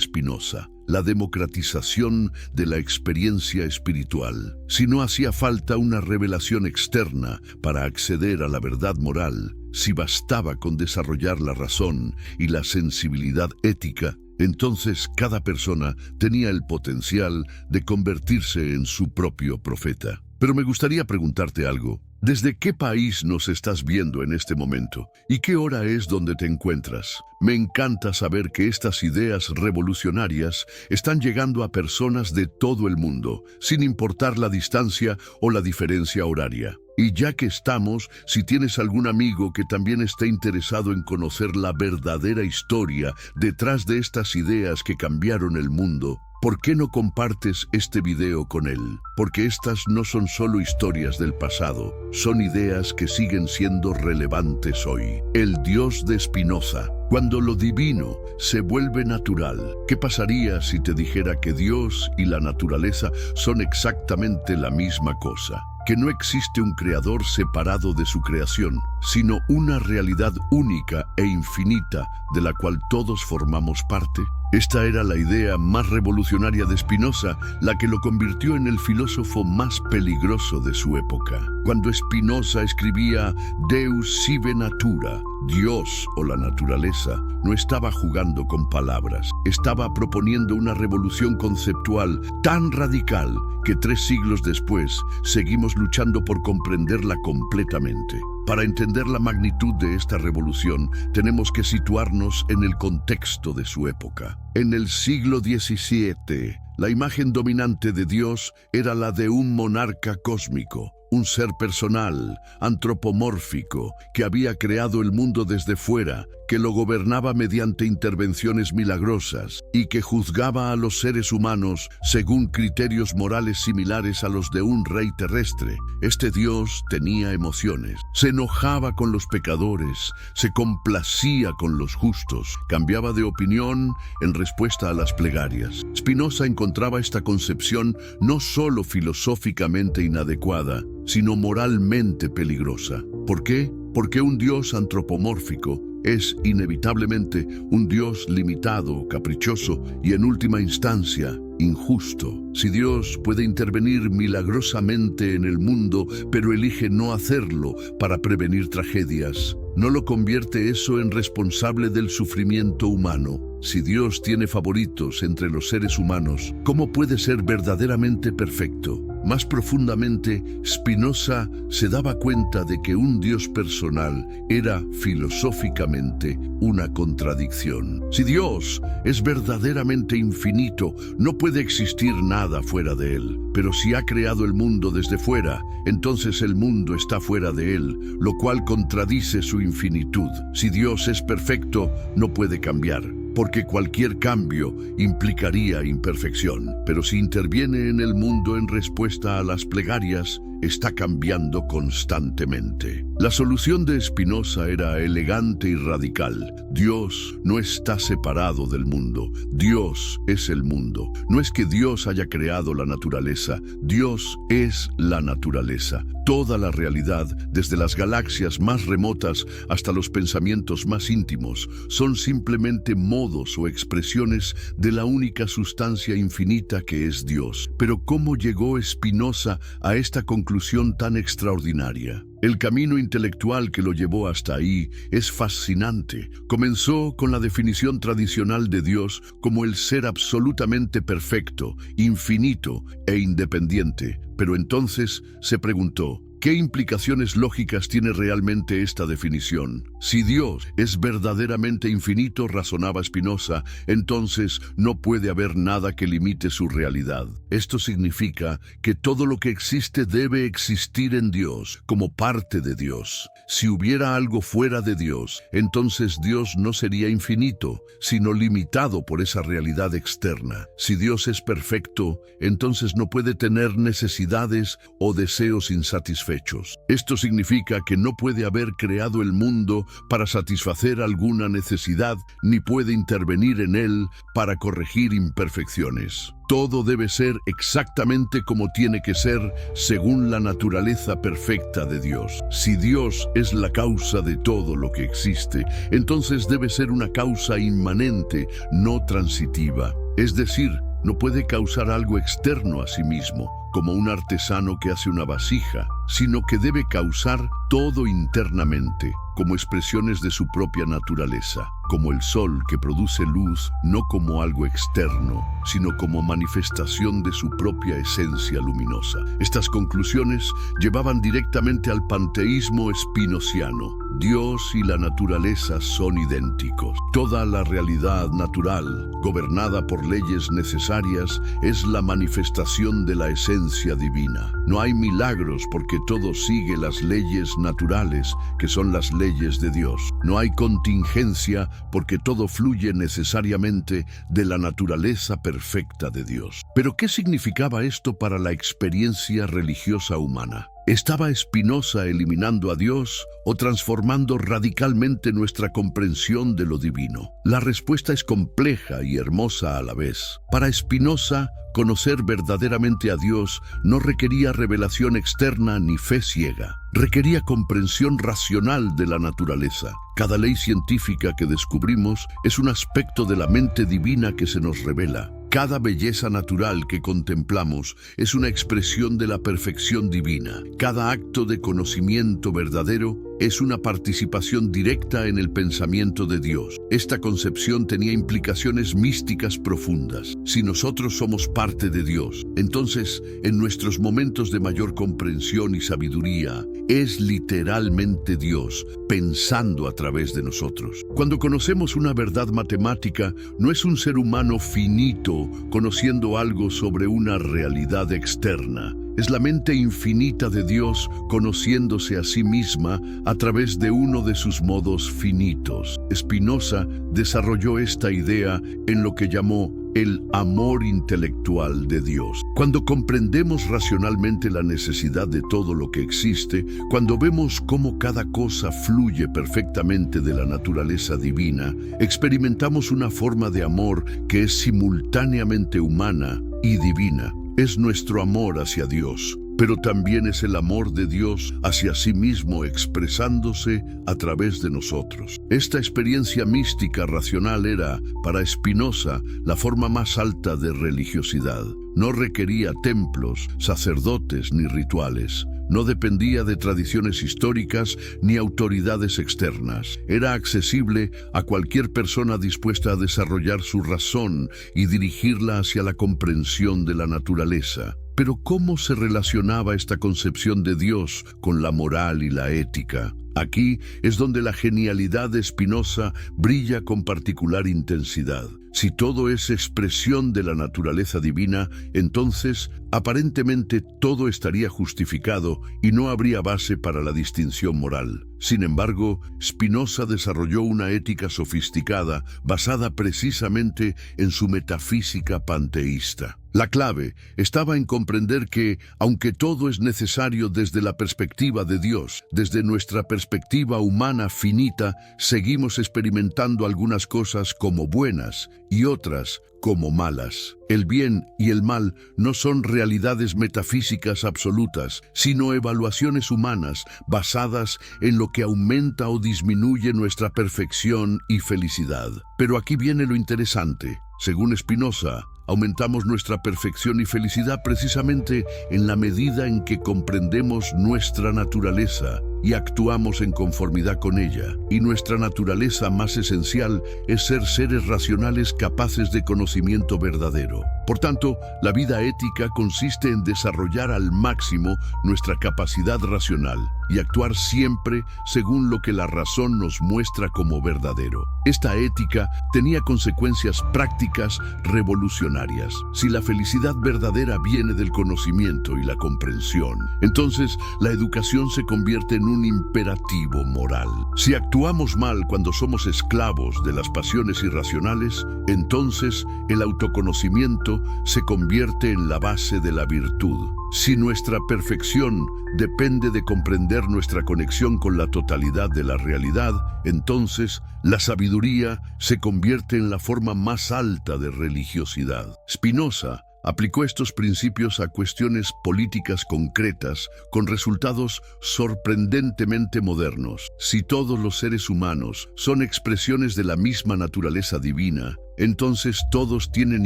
Spinoza, la democratización de la experiencia espiritual. Si no hacía falta una revelación externa para acceder a la verdad moral, si bastaba con desarrollar la razón y la sensibilidad ética, entonces cada persona tenía el potencial de convertirse en su propio profeta. Pero me gustaría preguntarte algo. ¿Desde qué país nos estás viendo en este momento? ¿Y qué hora es donde te encuentras? Me encanta saber que estas ideas revolucionarias están llegando a personas de todo el mundo, sin importar la distancia o la diferencia horaria. Y ya que estamos, si tienes algún amigo que también esté interesado en conocer la verdadera historia detrás de estas ideas que cambiaron el mundo, ¿por qué no compartes este video con él? Porque estas no son solo historias del pasado, son ideas que siguen siendo relevantes hoy. El Dios de Spinoza. Cuando lo divino se vuelve natural, ¿qué pasaría si te dijera que Dios y la naturaleza son exactamente la misma cosa? Que no existe un creador separado de su creación, sino una realidad única e infinita de la cual todos formamos parte. Esta era la idea más revolucionaria de Spinoza, la que lo convirtió en el filósofo más peligroso de su época. Cuando Spinoza escribía Deus sive natura, Dios o la naturaleza, no estaba jugando con palabras, estaba proponiendo una revolución conceptual tan radical que 3 siglos después seguimos luchando por comprenderla completamente. Para entender la magnitud de esta revolución, tenemos que situarnos en el contexto de su época. En el siglo XVII, La imagen dominante de Dios era la de un monarca cósmico, un ser personal, antropomórfico, que había creado el mundo desde fuera, que lo gobernaba mediante intervenciones milagrosas y que juzgaba a los seres humanos según criterios morales similares a los de un rey terrestre. Este Dios tenía emociones, se enojaba con los pecadores, se complacía con los justos, cambiaba de opinión en respuesta a las plegarias. Spinoza encontraba esta concepción no solo filosóficamente inadecuada, sino moralmente peligrosa. ¿Por qué? Porque un Dios antropomórfico es inevitablemente un Dios limitado, caprichoso y en última instancia injusto. Si Dios puede intervenir milagrosamente en el mundo, pero elige no hacerlo para prevenir tragedias, ¿no lo convierte eso en responsable del sufrimiento humano? Si Dios tiene favoritos entre los seres humanos, ¿cómo puede ser verdaderamente perfecto? Más profundamente, Spinoza se daba cuenta de que un Dios personal era filosóficamente una contradicción. Si Dios es verdaderamente infinito, no puede existir nada fuera de él. Pero si ha creado el mundo desde fuera, entonces el mundo está fuera de él, lo cual contradice su infinitud. Si Dios es perfecto, no puede cambiar, porque cualquier cambio implicaría imperfección. Pero si interviene en el mundo en respuesta a las plegarias, está cambiando constantemente. La solución de Spinoza era elegante y radical. Dios no está separado del mundo. Dios es el mundo. No es que Dios haya creado la naturaleza. Dios es la naturaleza. Toda la realidad, desde las galaxias más remotas hasta los pensamientos más íntimos, son simplemente modos o expresiones de la única sustancia infinita que es Dios. Pero ¿cómo llegó Spinoza a esta conclusión tan extraordinaria? El camino intelectual que lo llevó hasta ahí es fascinante. Comenzó con la definición tradicional de Dios como el ser absolutamente perfecto, infinito e independiente. Pero entonces se preguntó, ¿qué implicaciones lógicas tiene realmente esta definición? Si Dios es verdaderamente infinito, razonaba Spinoza, entonces no puede haber nada que limite su realidad. Esto significa que todo lo que existe debe existir en Dios, como parte de Dios. Si hubiera algo fuera de Dios, entonces Dios no sería infinito, sino limitado por esa realidad externa. Si Dios es perfecto, entonces no puede tener necesidades o deseos insatisfechos. Esto significa que no puede haber creado el mundo para satisfacer alguna necesidad, ni puede intervenir en él para corregir imperfecciones. Todo debe ser exactamente como tiene que ser según la naturaleza perfecta de Dios. Si Dios es la causa de todo lo que existe, entonces debe ser una causa inmanente, no transitiva. Es decir, no puede causar algo externo a sí mismo, como un artesano que hace una vasija, sino que debe causar todo internamente, como expresiones de su propia naturaleza, como el sol que produce luz, no como algo externo, sino como manifestación de su propia esencia luminosa. Estas conclusiones llevaban directamente al panteísmo spinociano. Dios y la naturaleza son idénticos. Toda la realidad natural, gobernada por leyes necesarias, es la manifestación de la esencia divina. No hay milagros porque todo sigue las leyes naturales, que son las leyes de Dios. No hay contingencia porque todo fluye necesariamente de la naturaleza perfecta de Dios. ¿Pero qué significaba esto para la experiencia religiosa humana? ¿Estaba Spinoza eliminando a Dios o transformando radicalmente nuestra comprensión de lo divino? La respuesta es compleja y hermosa a la vez. Para Spinoza, conocer verdaderamente a Dios no requería revelación externa ni fe ciega. Requería comprensión racional de la naturaleza. Cada ley científica que descubrimos es un aspecto de la mente divina que se nos revela. Cada belleza natural que contemplamos es una expresión de la perfección divina. Cada acto de conocimiento verdadero es una participación directa en el pensamiento de Dios. Esta concepción tenía implicaciones místicas profundas. Si nosotros somos parte de Dios, entonces, en nuestros momentos de mayor comprensión y sabiduría, es literalmente Dios pensando a través de nosotros. Cuando conocemos una verdad matemática, no es un ser humano finito conociendo algo sobre una realidad externa. Es la mente infinita de Dios conociéndose a sí misma a través de uno de sus modos finitos. Spinoza desarrolló esta idea en lo que llamó el amor intelectual de Dios. Cuando comprendemos racionalmente la necesidad de todo lo que existe, cuando vemos cómo cada cosa fluye perfectamente de la naturaleza divina, experimentamos una forma de amor que es simultáneamente humana y divina. Es nuestro amor hacia Dios, pero también es el amor de Dios hacia sí mismo expresándose a través de nosotros. Esta experiencia mística racional era, para Spinoza, la forma más alta de religiosidad. No requería templos, sacerdotes ni rituales. No dependía de tradiciones históricas ni autoridades externas. Era accesible a cualquier persona dispuesta a desarrollar su razón y dirigirla hacia la comprensión de la naturaleza. Pero ¿cómo se relacionaba esta concepción de Dios con la moral y la ética? Aquí es donde la genialidad de Spinoza brilla con particular intensidad. Si todo es expresión de la naturaleza divina, entonces aparentemente todo estaría justificado y no habría base para la distinción moral. Sin embargo, Spinoza desarrolló una ética sofisticada basada precisamente en su metafísica panteísta. La clave estaba en comprender que, aunque todo es necesario desde la perspectiva de Dios, desde nuestra perspectiva humana finita, seguimos experimentando algunas cosas como buenas y otras como malas. El bien y el mal no son realidades metafísicas absolutas, sino evaluaciones humanas basadas en lo que aumenta o disminuye nuestra perfección y felicidad. Pero aquí viene lo interesante. Según Spinoza, aumentamos nuestra perfección y felicidad precisamente en la medida en que comprendemos nuestra naturaleza y actuamos en conformidad con ella. Y nuestra naturaleza más esencial es ser seres racionales capaces de conocimiento verdadero. Por tanto, la vida ética consiste en desarrollar al máximo nuestra capacidad racional y actuar siempre según lo que la razón nos muestra como verdadero. Esta ética tenía consecuencias prácticas revolucionarias. Si la felicidad verdadera viene del conocimiento y la comprensión, entonces la educación se convierte en un imperativo moral. Si actuamos mal cuando somos esclavos de las pasiones irracionales, entonces el autoconocimiento se convierte en la base de la virtud. Si nuestra perfección depende de comprender nuestra conexión con la totalidad de la realidad, entonces la sabiduría se convierte en la forma más alta de religiosidad. Spinoza aplicó estos principios a cuestiones políticas concretas con resultados sorprendentemente modernos. Si todos los seres humanos son expresiones de la misma naturaleza divina, entonces todos tienen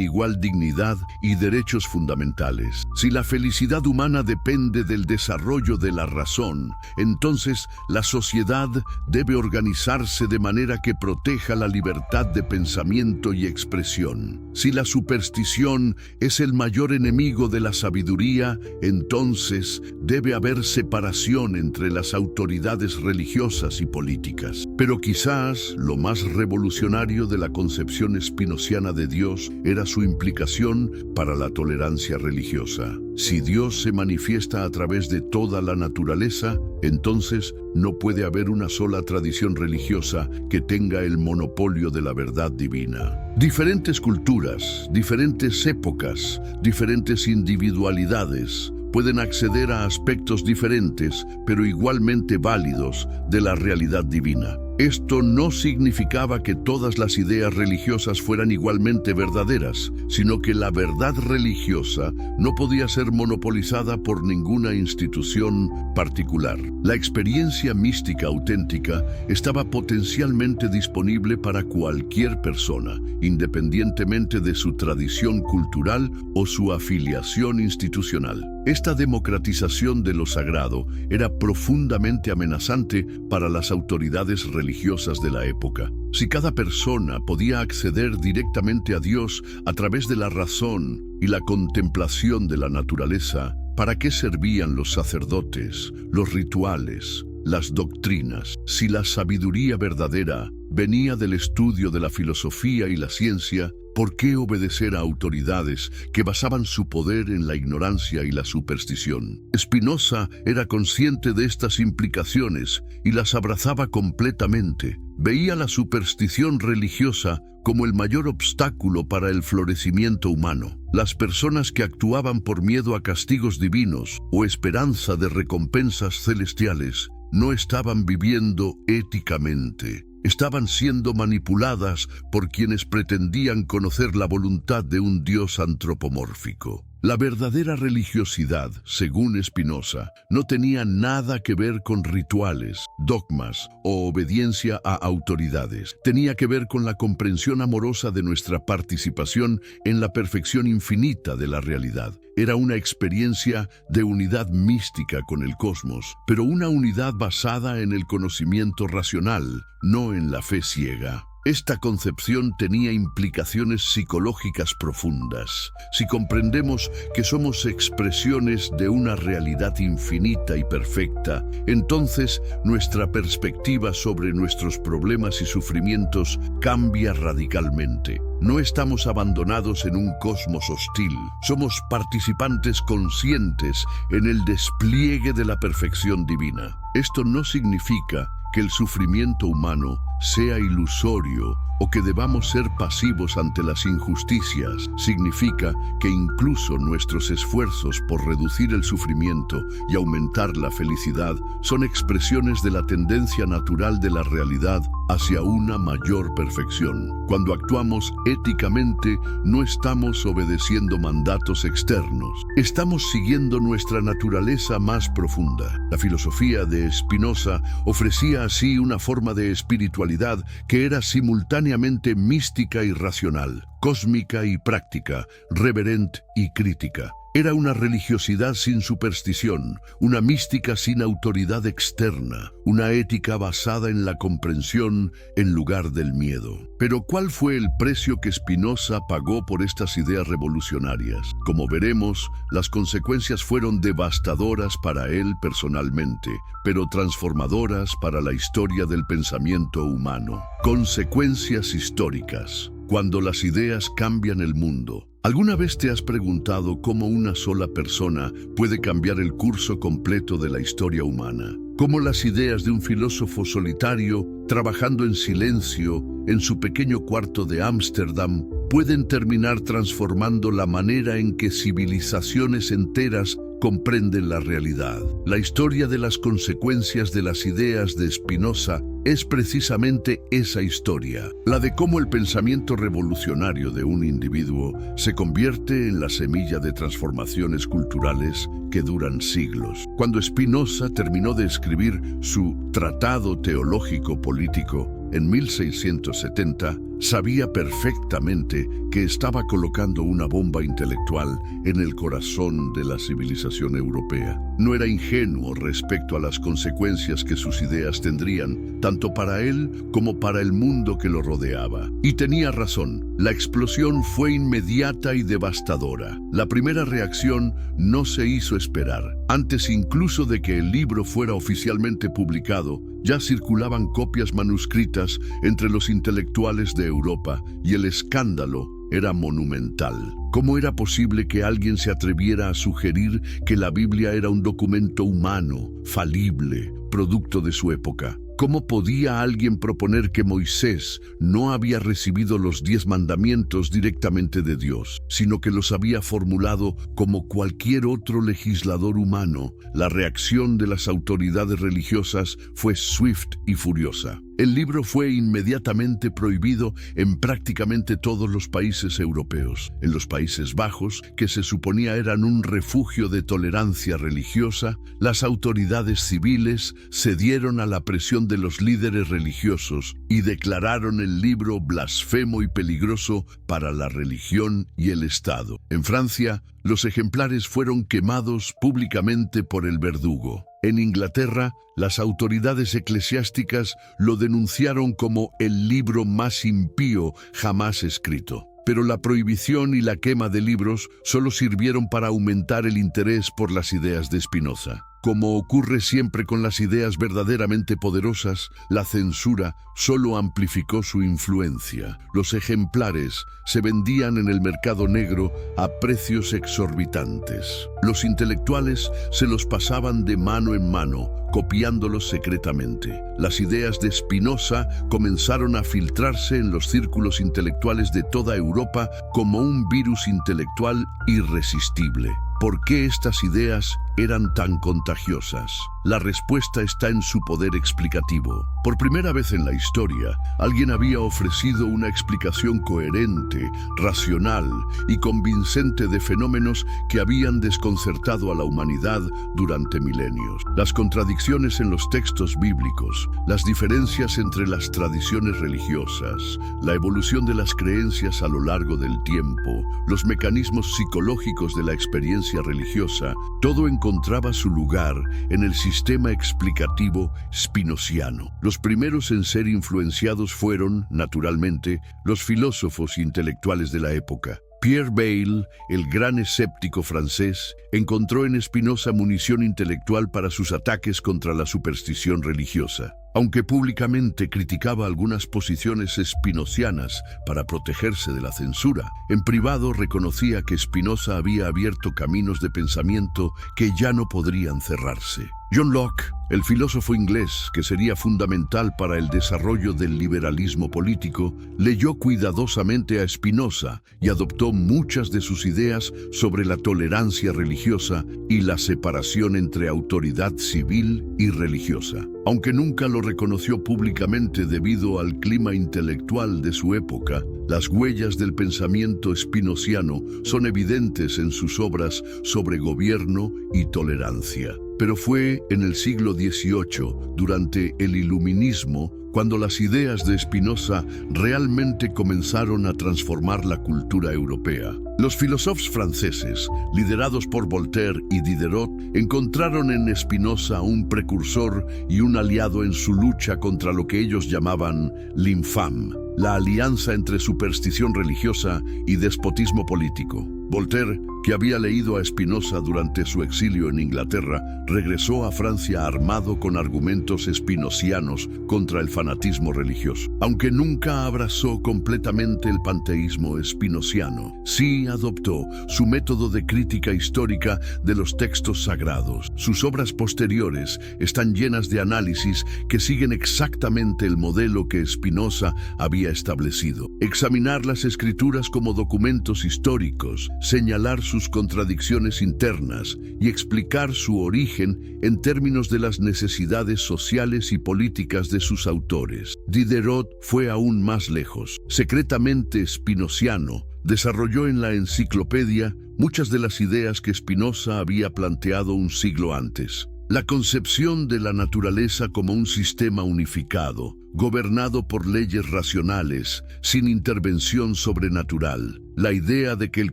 igual dignidad y derechos fundamentales. Si la felicidad humana depende del desarrollo de la razón, entonces la sociedad debe organizarse de manera que proteja la libertad de pensamiento y expresión. Si la superstición es el mayor enemigo de la sabiduría, entonces debe haber separación entre las autoridades religiosas y políticas. Pero quizás lo más revolucionario de la concepción espinociana de Dios era su implicación para la tolerancia religiosa. Si Dios se manifiesta a través de toda la naturaleza, entonces no puede haber una sola tradición religiosa que tenga el monopolio de la verdad divina. Diferentes culturas, diferentes épocas, diferentes individualidades pueden acceder a aspectos diferentes, pero igualmente válidos, de la realidad divina. Esto no significaba que todas las ideas religiosas fueran igualmente verdaderas, sino que la verdad religiosa no podía ser monopolizada por ninguna institución particular. La experiencia mística auténtica estaba potencialmente disponible para cualquier persona, independientemente de su tradición cultural o su afiliación institucional. Esta democratización de lo sagrado era profundamente amenazante para las autoridades religiosas de la época. Si cada persona podía acceder directamente a Dios a través de la razón y la contemplación de la naturaleza, ¿para qué servían los sacerdotes, los rituales, las doctrinas? Si la sabiduría verdadera venía del estudio de la filosofía y la ciencia, ¿por qué obedecer a autoridades que basaban su poder en la ignorancia y la superstición? Spinoza era consciente de estas implicaciones y las abrazaba completamente. Veía la superstición religiosa como el mayor obstáculo para el florecimiento humano. Las personas que actuaban por miedo a castigos divinos o esperanza de recompensas celestiales no estaban viviendo éticamente. Estaban siendo manipuladas por quienes pretendían conocer la voluntad de un Dios antropomórfico. La verdadera religiosidad, según Spinoza, no tenía nada que ver con rituales, dogmas o obediencia a autoridades. Tenía que ver con la comprensión amorosa de nuestra participación en la perfección infinita de la realidad. Era una experiencia de unidad mística con el cosmos, pero una unidad basada en el conocimiento racional, no en la fe ciega. Esta concepción tenía implicaciones psicológicas profundas. Si comprendemos que somos expresiones de una realidad infinita y perfecta, entonces nuestra perspectiva sobre nuestros problemas y sufrimientos cambia radicalmente. No estamos abandonados en un cosmos hostil. Somos participantes conscientes en el despliegue de la perfección divina. Esto no significa que el sufrimiento humano sea ilusorio o que debamos ser pasivos ante las injusticias. Significa que incluso nuestros esfuerzos por reducir el sufrimiento y aumentar la felicidad son expresiones de la tendencia natural de la realidad hacia una mayor perfección. Cuando actuamos éticamente, no estamos obedeciendo mandatos externos. Estamos siguiendo nuestra naturaleza más profunda. La filosofía de Spinoza ofrecía así una forma de espiritualidad que era simultáneamente mística y racional, cósmica y práctica, reverente y crítica. Era una religiosidad sin superstición, una mística sin autoridad externa, una ética basada en la comprensión en lugar del miedo. Pero ¿cuál fue el precio que Spinoza pagó por estas ideas revolucionarias? Como veremos, las consecuencias fueron devastadoras para él personalmente, pero transformadoras para la historia del pensamiento humano. Consecuencias históricas. Cuando las ideas cambian el mundo. ¿Alguna vez te has preguntado cómo una sola persona puede cambiar el curso completo de la historia humana? ¿Cómo las ideas de un filósofo solitario, trabajando en silencio en su pequeño cuarto de Ámsterdam, pueden terminar transformando la manera en que civilizaciones enteras comprenden la realidad? La historia de las consecuencias de las ideas de Spinoza es precisamente esa historia, la de cómo el pensamiento revolucionario de un individuo se convierte en la semilla de transformaciones culturales que duran siglos. Cuando Spinoza terminó de escribir su Tratado Teológico Político en 1670, sabía perfectamente que estaba colocando una bomba intelectual en el corazón de la civilización europea. No era ingenuo respecto a las consecuencias que sus ideas tendrían, tanto para él como para el mundo que lo rodeaba. Y tenía razón, la explosión fue inmediata y devastadora. La primera reacción no se hizo esperar. Antes incluso de que el libro fuera oficialmente publicado, ya circulaban copias manuscritas entre los intelectuales de Europa y el escándalo era monumental. ¿Cómo era posible que alguien se atreviera a sugerir que la Biblia era un documento humano, falible, producto de su época? ¿Cómo podía alguien proponer que Moisés no había recibido los 10 mandamientos directamente de Dios, sino que los había formulado como cualquier otro legislador humano? La reacción de las autoridades religiosas fue swift y furiosa. El libro fue inmediatamente prohibido en prácticamente todos los países europeos. En los Países Bajos, que se suponía eran un refugio de tolerancia religiosa, las autoridades civiles cedieron a la presión de los líderes religiosos y declararon el libro blasfemo y peligroso para la religión y el Estado. En Francia, los ejemplares fueron quemados públicamente por el verdugo. En Inglaterra, las autoridades eclesiásticas lo denunciaron como el libro más impío jamás escrito. Pero la prohibición y la quema de libros solo sirvieron para aumentar el interés por las ideas de Spinoza. Como ocurre siempre con las ideas verdaderamente poderosas, la censura solo amplificó su influencia. Los ejemplares se vendían en el mercado negro a precios exorbitantes. Los intelectuales se los pasaban de mano en mano, copiándolos secretamente. Las ideas de Spinoza comenzaron a filtrarse en los círculos intelectuales de toda Europa como un virus intelectual irresistible. ¿Por qué estas ideas eran tan contagiosas? La respuesta está en su poder explicativo. Por primera vez en la historia, alguien había ofrecido una explicación coherente, racional y convincente de fenómenos que habían desconcertado a la humanidad durante milenios. Las contradicciones en los textos bíblicos, las diferencias entre las tradiciones religiosas, la evolución de las creencias a lo largo del tiempo, los mecanismos psicológicos de la experiencia religiosa, todo encontraba su lugar en el sistema explicativo spinoziano. Los primeros en ser influenciados fueron, naturalmente, los filósofos intelectuales de la época. Pierre Bayle, el gran escéptico francés, encontró en Spinoza munición intelectual para sus ataques contra la superstición religiosa. Aunque públicamente criticaba algunas posiciones spinozianas para protegerse de la censura, en privado reconocía que Spinoza había abierto caminos de pensamiento que ya no podrían cerrarse. John Locke, el filósofo inglés que sería fundamental para el desarrollo del liberalismo político, leyó cuidadosamente a Spinoza y adoptó muchas de sus ideas sobre la tolerancia religiosa y la separación entre autoridad civil y religiosa. Aunque nunca lo reconoció públicamente debido al clima intelectual de su época, las huellas del pensamiento spinoziano son evidentes en sus obras sobre gobierno y tolerancia. Pero fue en el siglo XVIII, durante el Iluminismo, cuando las ideas de Spinoza realmente comenzaron a transformar la cultura europea. Los filósofos franceses, liderados por Voltaire y Diderot, encontraron en Spinoza un precursor y un aliado en su lucha contra lo que ellos llamaban l'infame, la alianza entre superstición religiosa y despotismo político. Voltaire, que había leído a Spinoza durante su exilio en Inglaterra, regresó a Francia armado con argumentos spinozianos contra el fanatismo religioso. Aunque nunca abrazó completamente el panteísmo spinoziano, sí adoptó su método de crítica histórica de los textos sagrados. Sus obras posteriores están llenas de análisis que siguen exactamente el modelo que Spinoza había establecido. Examinar las escrituras como documentos históricos, señalar sus contradicciones internas y explicar su origen en términos de las necesidades sociales y políticas de sus autores. Diderot fue aún más lejos. Secretamente spinoziano, desarrolló en la enciclopedia muchas de las ideas que Spinoza había planteado un siglo antes. La concepción de la naturaleza como un sistema unificado, gobernado por leyes racionales, sin intervención sobrenatural. La idea de que el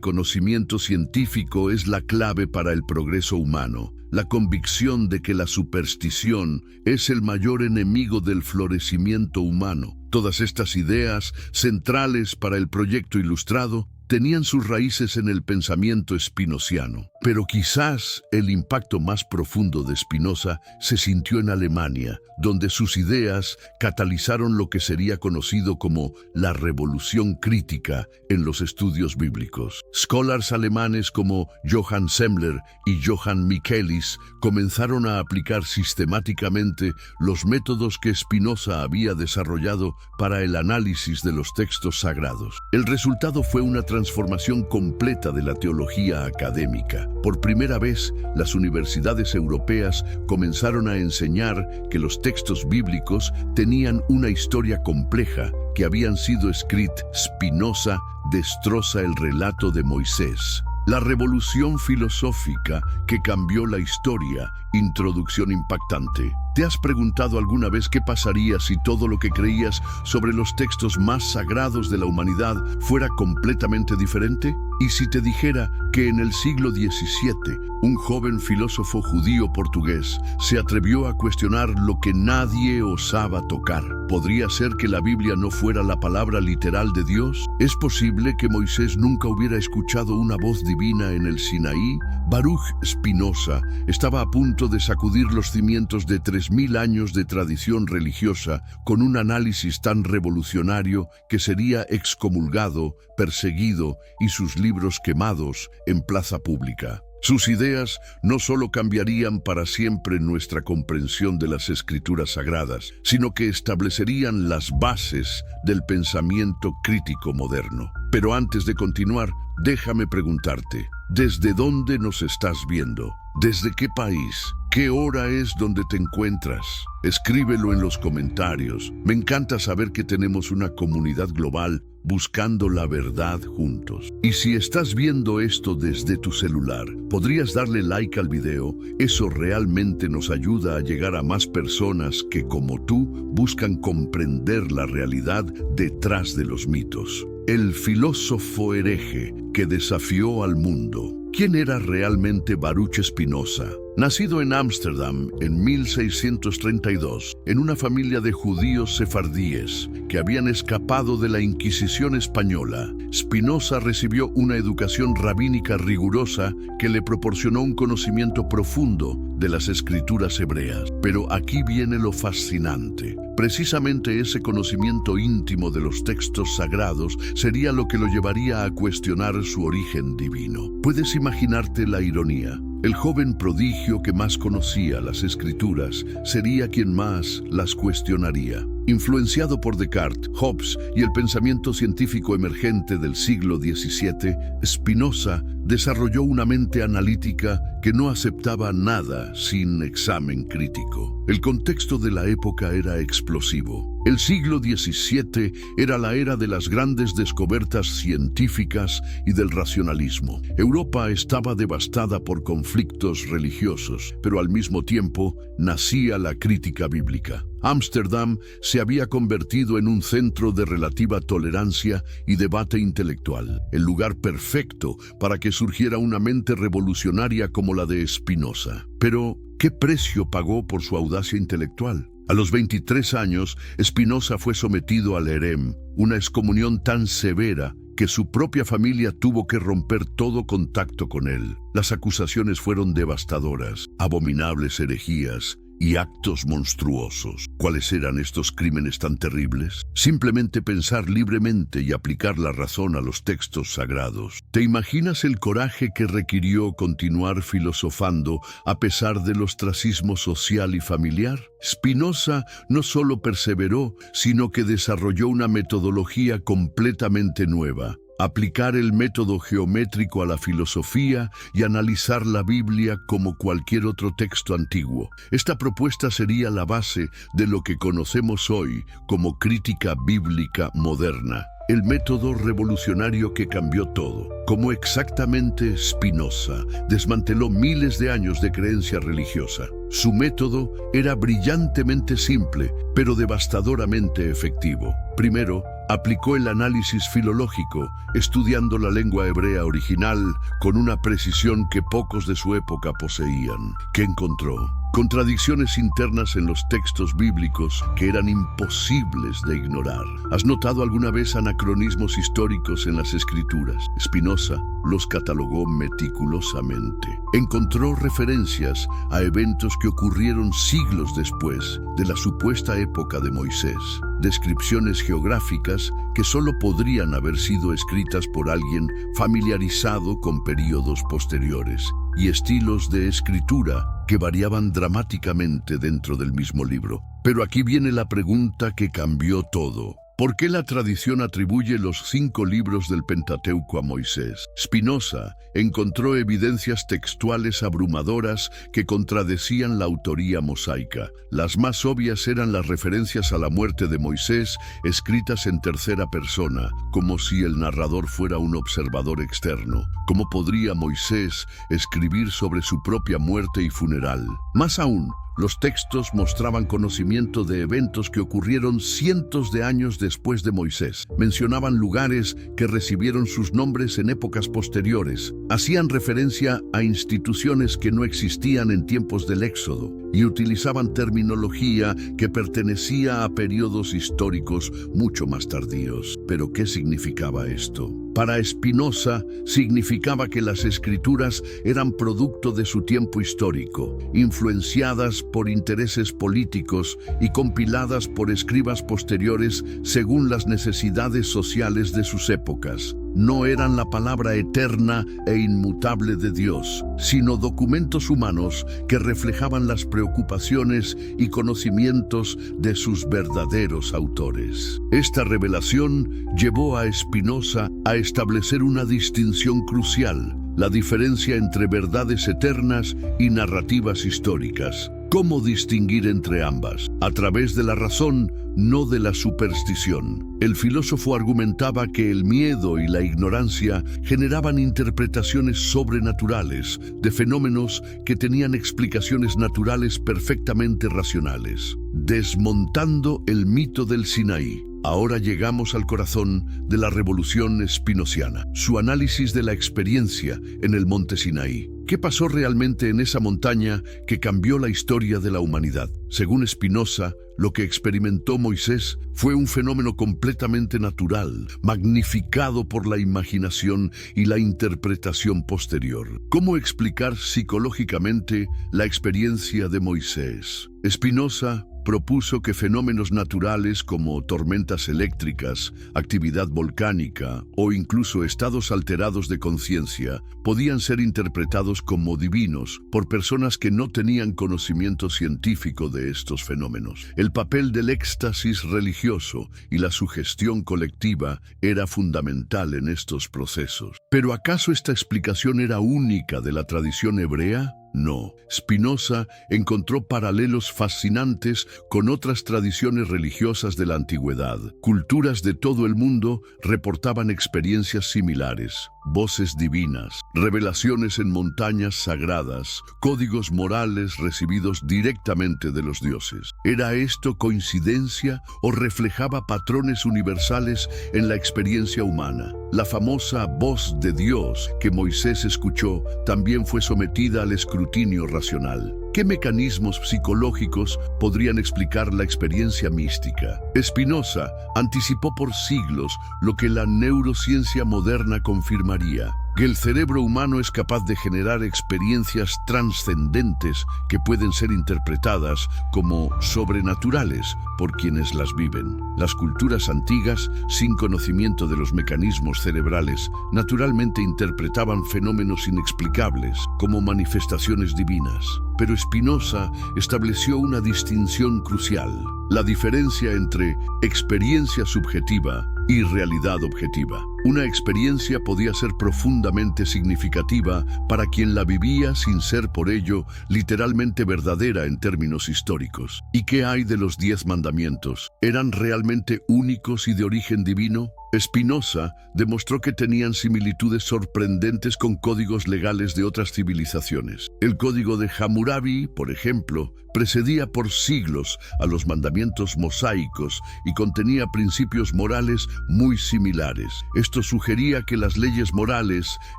conocimiento científico es la clave para el progreso humano. La convicción de que la superstición es el mayor enemigo del florecimiento humano. Todas estas ideas, centrales para el proyecto ilustrado, tenían sus raíces en el pensamiento spinoziano. Pero quizás el impacto más profundo de Spinoza se sintió en Alemania, donde sus ideas catalizaron lo que sería conocido como la revolución crítica en los estudios bíblicos. Scholars alemanes como Johann Semler y Johann Michaelis comenzaron a aplicar sistemáticamente los métodos que Spinoza había desarrollado para el análisis de los textos sagrados. El resultado fue una transformación transformación completa de la teología académica. Por primera vez, las universidades europeas comenzaron a enseñar que los textos bíblicos tenían una historia compleja que habían sido escritos. Spinoza destroza el relato de Moisés. La revolución filosófica que cambió la historia. Introducción impactante. ¿Te has preguntado alguna vez qué pasaría si todo lo que creías sobre los textos más sagrados de la humanidad fuera completamente diferente? ¿Y si te dijera que en el siglo XVII, un joven filósofo judío portugués se atrevió a cuestionar lo que nadie osaba tocar? ¿Podría ser que la Biblia no fuera la palabra literal de Dios? ¿Es posible que Moisés nunca hubiera escuchado una voz divina en el Sinaí? Baruch Spinoza estaba a punto de sacudir los cimientos de 3000 años de tradición religiosa con un análisis tan revolucionario que sería excomulgado, perseguido y sus libros quemados en plaza pública. Sus ideas no solo cambiarían para siempre nuestra comprensión de las escrituras sagradas, sino que establecerían las bases del pensamiento crítico moderno. Pero antes de continuar, déjame preguntarte, ¿desde dónde nos estás viendo? ¿Desde qué país? ¿Qué hora es donde te encuentras? Escríbelo en los comentarios. Me encanta saber que tenemos una comunidad global buscando la verdad juntos. Y si estás viendo esto desde tu celular, podrías darle like al video. Eso realmente nos ayuda a llegar a más personas que, como tú, buscan comprender la realidad detrás de los mitos. El filósofo hereje que desafió al mundo. ¿Quién era realmente Baruch Spinoza? Nacido en Ámsterdam en 1632, en una familia de judíos sefardíes que habían escapado de la Inquisición española, Spinoza recibió una educación rabínica rigurosa que le proporcionó un conocimiento profundo de las escrituras hebreas. Pero aquí viene lo fascinante. Precisamente ese conocimiento íntimo de los textos sagrados sería lo que lo llevaría a cuestionar su origen divino. ¿Puedes imaginarte la ironía? El joven prodigio que más conocía las escrituras sería quien más las cuestionaría. Influenciado por Descartes, Hobbes y el pensamiento científico emergente del siglo XVII, Spinoza desarrolló una mente analítica que no aceptaba nada sin examen crítico. El contexto de la época era explosivo. El siglo XVII era la era de las grandes descubiertas científicas y del racionalismo. Europa estaba devastada por conflictos religiosos, pero al mismo tiempo nacía la crítica bíblica. Ámsterdam se había convertido en un centro de relativa tolerancia y debate intelectual, el lugar perfecto para que surgiera una mente revolucionaria como la de Spinoza. Pero, ¿qué precio pagó por su audacia intelectual? A los 23 años, Spinoza fue sometido al herem, una excomunión tan severa que su propia familia tuvo que romper todo contacto con él. Las acusaciones fueron devastadoras, abominables herejías y actos monstruosos. ¿Cuáles eran estos crímenes tan terribles? Simplemente pensar libremente y aplicar la razón a los textos sagrados. ¿Te imaginas el coraje que requirió continuar filosofando a pesar del ostracismo social y familiar? Spinoza no solo perseveró, sino que desarrolló una metodología completamente nueva. Aplicar el método geométrico a la filosofía y analizar la Biblia como cualquier otro texto antiguo. Esta propuesta sería la base de lo que conocemos hoy como crítica bíblica moderna. El método revolucionario que cambió todo. Como exactamente Spinoza desmanteló miles de años de creencia religiosa. Su método era brillantemente simple, pero devastadoramente efectivo. Primero, aplicó el análisis filológico, estudiando la lengua hebrea original con una precisión que pocos de su época poseían. ¿Qué encontró? Contradicciones internas en los textos bíblicos que eran imposibles de ignorar. ¿Has notado alguna vez anacronismos históricos en las escrituras? Spinoza los catalogó meticulosamente. Encontró referencias a eventos que ocurrieron siglos después de la supuesta época de Moisés. Descripciones geográficas que solo podrían haber sido escritas por alguien familiarizado con períodos posteriores, y estilos de escritura que variaban dramáticamente dentro del mismo libro. Pero aquí viene la pregunta que cambió todo. ¿Por qué la tradición atribuye los 5 libros del Pentateuco a Moisés? Spinoza encontró evidencias textuales abrumadoras que contradecían la autoría mosaica. Las más obvias eran las referencias a la muerte de Moisés, escritas en tercera persona, como si el narrador fuera un observador externo. ¿Cómo podría Moisés escribir sobre su propia muerte y funeral? Más aún, los textos mostraban conocimiento de eventos que ocurrieron cientos de años después de Moisés. Mencionaban lugares que recibieron sus nombres en épocas posteriores. Hacían referencia a instituciones que no existían en tiempos del Éxodo y utilizaban terminología que pertenecía a periodos históricos mucho más tardíos. ¿Pero qué significaba esto? Para Spinoza, significaba que las escrituras eran producto de su tiempo histórico, influenciadas por intereses políticos y compiladas por escribas posteriores según las necesidades sociales de sus épocas. No eran la palabra eterna e inmutable de Dios, sino documentos humanos que reflejaban las preocupaciones y conocimientos de sus verdaderos autores. Esta revelación llevó a Spinoza a establecer una distinción crucial: la diferencia entre verdades eternas y narrativas históricas. ¿Cómo distinguir entre ambas? A través de la razón, no de la superstición. El filósofo argumentaba que el miedo y la ignorancia generaban interpretaciones sobrenaturales de fenómenos que tenían explicaciones naturales perfectamente racionales. Desmontando el mito del Sinaí. Ahora llegamos al corazón de la revolución spinociana, su análisis de la experiencia en el monte Sinaí. ¿Qué pasó realmente en esa montaña que cambió la historia de la humanidad? Según Spinoza, lo que experimentó Moisés fue un fenómeno completamente natural, magnificado por la imaginación y la interpretación posterior. ¿Cómo explicar psicológicamente la experiencia de Moisés? Spinoza propuso que fenómenos naturales como tormentas eléctricas, actividad volcánica o incluso estados alterados de conciencia podían ser interpretados como divinos por personas que no tenían conocimiento científico de estos fenómenos. El papel del éxtasis religioso y la sugestión colectiva era fundamental en estos procesos. ¿Pero acaso esta explicación era única de la tradición hebrea? No. Spinoza encontró paralelos fascinantes con otras tradiciones religiosas de la antigüedad. Culturas de todo el mundo reportaban experiencias similares, voces divinas, revelaciones en montañas sagradas, códigos morales recibidos directamente de los dioses. ¿Era esto coincidencia o reflejaba patrones universales en la experiencia humana? La famosa voz de Dios que Moisés escuchó también fue sometida al escrutinio racional. ¿Qué mecanismos psicológicos podrían explicar la experiencia mística? Spinoza anticipó por siglos lo que la neurociencia moderna confirmaría: que el cerebro humano es capaz de generar experiencias trascendentes que pueden ser interpretadas como sobrenaturales por quienes las viven. Las culturas antiguas, sin conocimiento de los mecanismos cerebrales, naturalmente interpretaban fenómenos inexplicables como manifestaciones divinas. Pero Spinoza estableció una distinción crucial: la diferencia entre experiencia subjetiva y realidad objetiva. Una experiencia podía ser profundamente significativa para quien la vivía sin ser por ello literalmente verdadera en términos históricos. ¿Y qué hay de los 10 mandamientos? ¿Eran realmente únicos y de origen divino? Spinoza demostró que tenían similitudes sorprendentes con códigos legales de otras civilizaciones. El código de Hammurabi, por ejemplo, precedía por siglos a los mandamientos mosaicos y contenía principios morales muy similares. Esto sugería que las leyes morales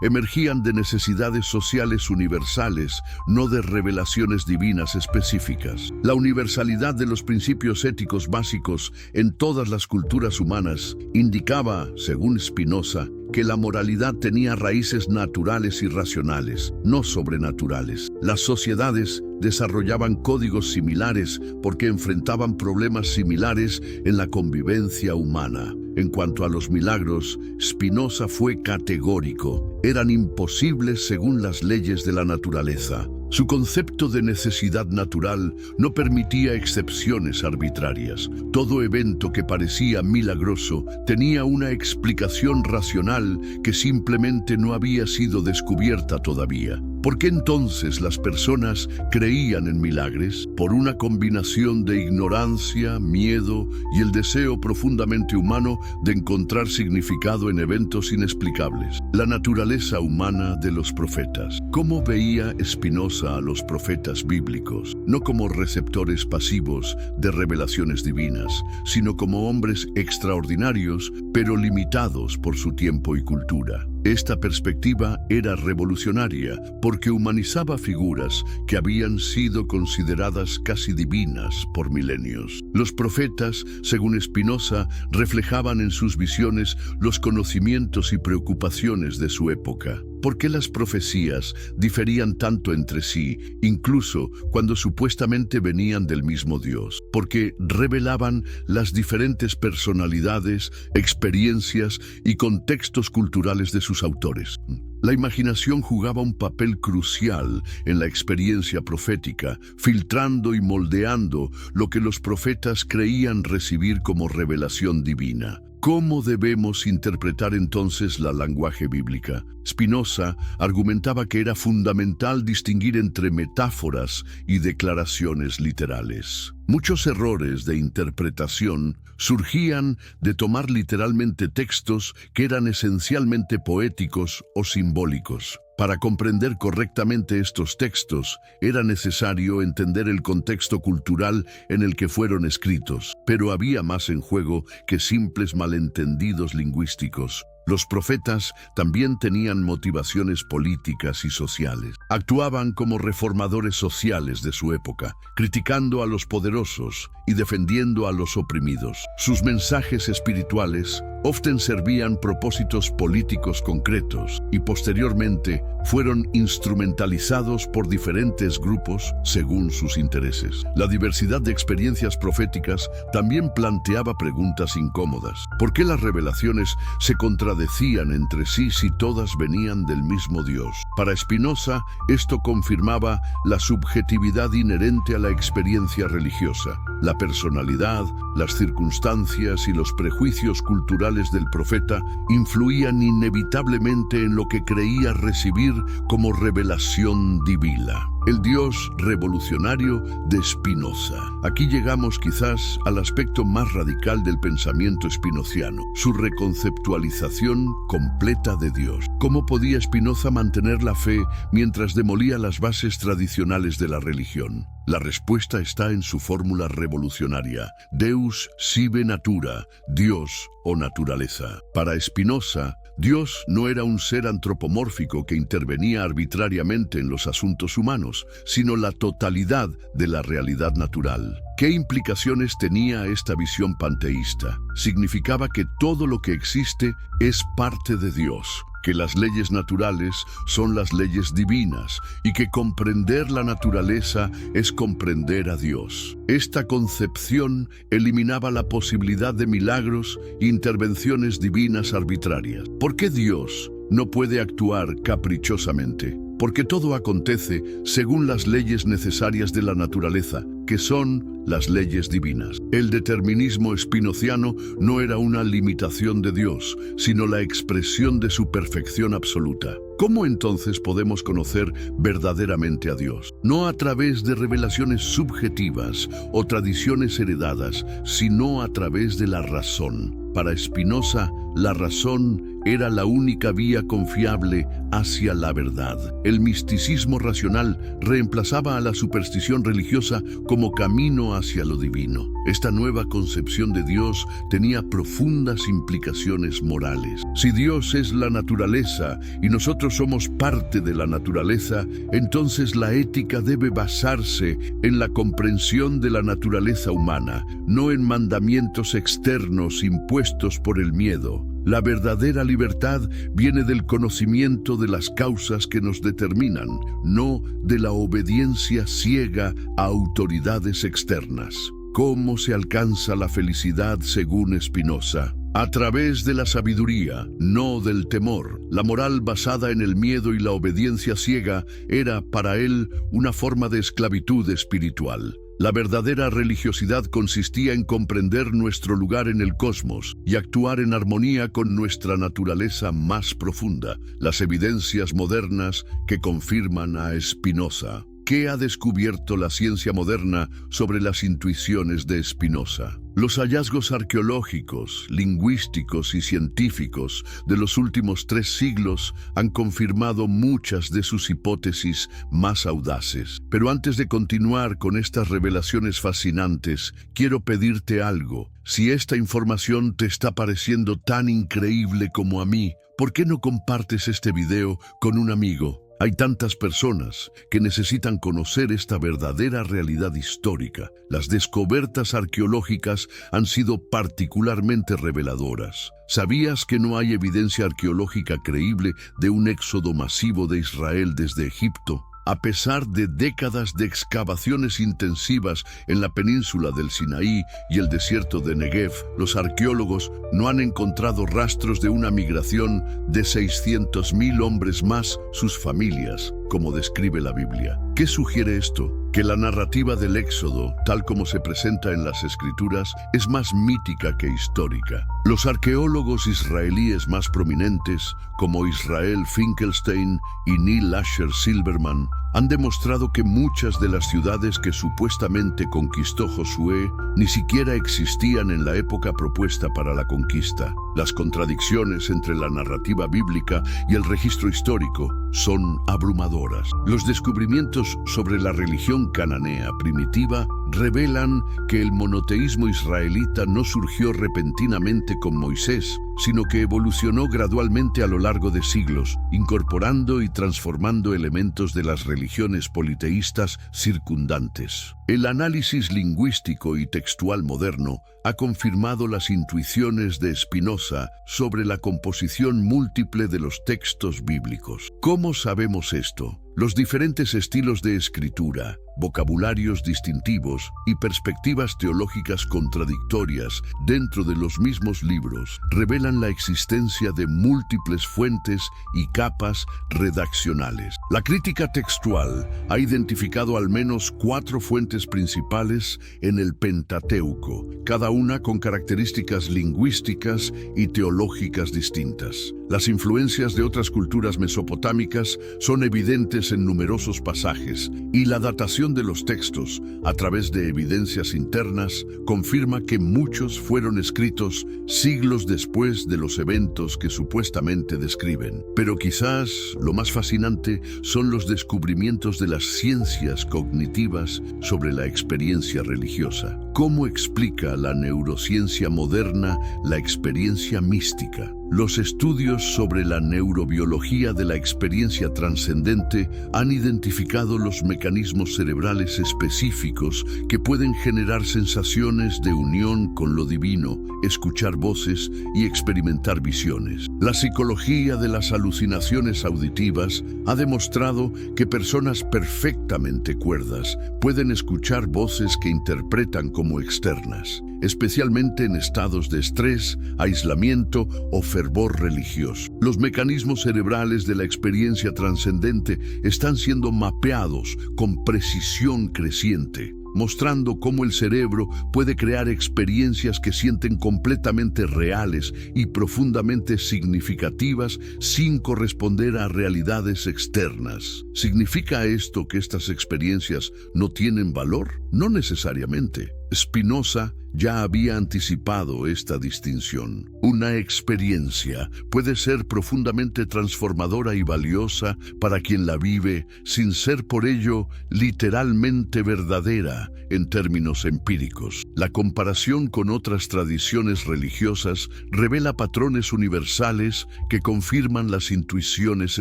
emergían de necesidades sociales universales, no de revelaciones divinas específicas. La universalidad de los principios éticos básicos en todas las culturas humanas indicaba, según Spinoza, que la moralidad tenía raíces naturales y racionales, no sobrenaturales. Las sociedades desarrollaban códigos similares porque enfrentaban problemas similares en la convivencia humana. En cuanto a los milagros, Spinoza fue categórico: eran imposibles según las leyes de la naturaleza. Su concepto de necesidad natural no permitía excepciones arbitrarias. Todo evento que parecía milagroso tenía una explicación racional que simplemente no había sido descubierta todavía. ¿Por qué entonces las personas creían en milagros? Por una combinación de ignorancia, miedo y el deseo profundamente humano de encontrar significado en eventos inexplicables. La naturaleza humana de los profetas. ¿Cómo veía Spinoza a los profetas bíblicos? No como receptores pasivos de revelaciones divinas, sino como hombres extraordinarios, pero limitados por su tiempo y cultura. Esta perspectiva era revolucionaria porque humanizaba figuras que habían sido consideradas casi divinas por milenios. Los profetas, según Spinoza, reflejaban en sus visiones los conocimientos y preocupaciones de su época. ¿Por qué las profecías diferían tanto entre sí, incluso cuando supuestamente venían del mismo Dios? Porque revelaban las diferentes personalidades, experiencias y contextos culturales de sus autores. La imaginación jugaba un papel crucial en la experiencia profética, filtrando y moldeando lo que los profetas creían recibir como revelación divina. ¿Cómo debemos interpretar entonces la lenguaje bíblica? Spinoza argumentaba que era fundamental distinguir entre metáforas y declaraciones literales. Muchos errores de interpretación surgían de tomar literalmente textos que eran esencialmente poéticos o simbólicos. Para comprender correctamente estos textos, era necesario entender el contexto cultural en el que fueron escritos, pero había más en juego que simples malentendidos lingüísticos. Los profetas también tenían motivaciones políticas y sociales. Actuaban como reformadores sociales de su época, criticando a los poderosos y defendiendo a los oprimidos. Sus mensajes espirituales often servían propósitos políticos concretos y posteriormente fueron instrumentalizados por diferentes grupos según sus intereses. La diversidad de experiencias proféticas también planteaba preguntas incómodas. ¿Por qué las revelaciones se contradecían entre sí si todas venían del mismo Dios? Para Spinoza, esto confirmaba la subjetividad inherente a la experiencia religiosa. La personalidad, las circunstancias y los prejuicios culturales del profeta influían inevitablemente en lo que creía recibir como revelación divina. El Dios revolucionario de Spinoza. Aquí llegamos quizás al aspecto más radical del pensamiento spinoziano, su reconceptualización completa de Dios. ¿Cómo podía Spinoza mantener la fe mientras demolía las bases tradicionales de la religión? La respuesta está en su fórmula revolucionaria: Deus sive natura, Dios o naturaleza. Para Spinoza, Dios no era un ser antropomórfico que intervenía arbitrariamente en los asuntos humanos, sino la totalidad de la realidad natural. ¿Qué implicaciones tenía esta visión panteísta? Significaba que todo lo que existe es parte de Dios, que las leyes naturales son las leyes divinas y que comprender la naturaleza es comprender a Dios. Esta concepción eliminaba la posibilidad de milagros e intervenciones divinas arbitrarias. ¿Por qué Dios no puede actuar caprichosamente? Porque todo acontece según las leyes necesarias de la naturaleza, que son las leyes divinas. El determinismo spinoziano no era una limitación de Dios, sino la expresión de su perfección absoluta. ¿Cómo entonces podemos conocer verdaderamente a Dios? No a través de revelaciones subjetivas o tradiciones heredadas, sino a través de la razón. Para Spinoza, la razón era la única vía confiable hacia la verdad. El misticismo racional reemplazaba a la superstición religiosa como camino hacia lo divino. Esta nueva concepción de Dios tenía profundas implicaciones morales. Si Dios es la naturaleza y nosotros somos parte de la naturaleza, entonces la ética debe basarse en la comprensión de la naturaleza humana, no en mandamientos externos impuestos por el miedo. La verdadera libertad viene del conocimiento de las causas que nos determinan, no de la obediencia ciega a autoridades externas. ¿Cómo se alcanza la felicidad según Spinoza? A través de la sabiduría, no del temor. La moral basada en el miedo y la obediencia ciega era, para él, una forma de esclavitud espiritual. La verdadera religiosidad consistía en comprender nuestro lugar en el cosmos y actuar en armonía con nuestra naturaleza más profunda, las evidencias modernas que confirman a Spinoza. ¿Qué ha descubierto la ciencia moderna sobre las intuiciones de Spinoza? Los hallazgos arqueológicos, lingüísticos y científicos de los últimos 3 siglos han confirmado muchas de sus hipótesis más audaces. Pero antes de continuar con estas revelaciones fascinantes, quiero pedirte algo. Si esta información te está pareciendo tan increíble como a mí, ¿por qué no compartes este video con un amigo? Hay tantas personas que necesitan conocer esta verdadera realidad histórica. Las descubiertas arqueológicas han sido particularmente reveladoras. ¿Sabías que no hay evidencia arqueológica creíble de un éxodo masivo de Israel desde Egipto? A pesar de décadas de excavaciones intensivas en la península del Sinaí y el desierto de Negev, los arqueólogos no han encontrado rastros de una migración de 600.000 hombres más sus familias, como describe la Biblia. ¿Qué sugiere esto? Que la narrativa del Éxodo, tal como se presenta en las Escrituras, es más mítica que histórica. Los arqueólogos israelíes más prominentes, como Israel Finkelstein y Neil Asher Silverman, han demostrado que muchas de las ciudades que supuestamente conquistó Josué ni siquiera existían en la época propuesta para la conquista. Las contradicciones entre la narrativa bíblica y el registro histórico son abrumadoras. Los descubrimientos sobre la religión cananea primitiva revelan que el monoteísmo israelita no surgió repentinamente con Moisés, sino que evolucionó gradualmente a lo largo de siglos, incorporando y transformando elementos de las religiones politeístas circundantes. El análisis lingüístico y textual moderno ha confirmado las intuiciones de Spinoza sobre la composición múltiple de los textos bíblicos. ¿Cómo sabemos esto? Los diferentes estilos de escritura, vocabularios distintivos y perspectivas teológicas contradictorias dentro de los mismos libros revelan la existencia de múltiples fuentes y capas redaccionales. La crítica textual ha identificado al menos 4 fuentes principales en el Pentateuco, cada una con características lingüísticas y teológicas distintas. Las influencias de otras culturas mesopotámicas son evidentes en numerosos pasajes, y la datación de los textos, a través de evidencias internas, confirma que muchos fueron escritos siglos después de los eventos que supuestamente describen. Pero quizás lo más fascinante son los descubrimientos de las ciencias cognitivas sobre la experiencia religiosa. ¿Cómo explica la neurociencia moderna la experiencia mística? Los estudios sobre la neurobiología de la experiencia trascendente han identificado los mecanismos cerebrales específicos que pueden generar sensaciones de unión con lo divino, escuchar voces y experimentar visiones. La psicología de las alucinaciones auditivas ha demostrado que personas perfectamente cuerdas pueden escuchar voces que interpretan como externas, especialmente en estados de estrés, aislamiento o fervor religioso. Los mecanismos cerebrales de la experiencia trascendente están siendo mapeados con precisión creciente, mostrando cómo el cerebro puede crear experiencias que sienten completamente reales y profundamente significativas sin corresponder a realidades externas. ¿Significa esto que estas experiencias no tienen valor? No necesariamente. Spinoza ya había anticipado esta distinción. Una experiencia puede ser profundamente transformadora y valiosa para quien la vive, sin ser por ello literalmente verdadera en términos empíricos. La comparación con otras tradiciones religiosas revela patrones universales que confirman las intuiciones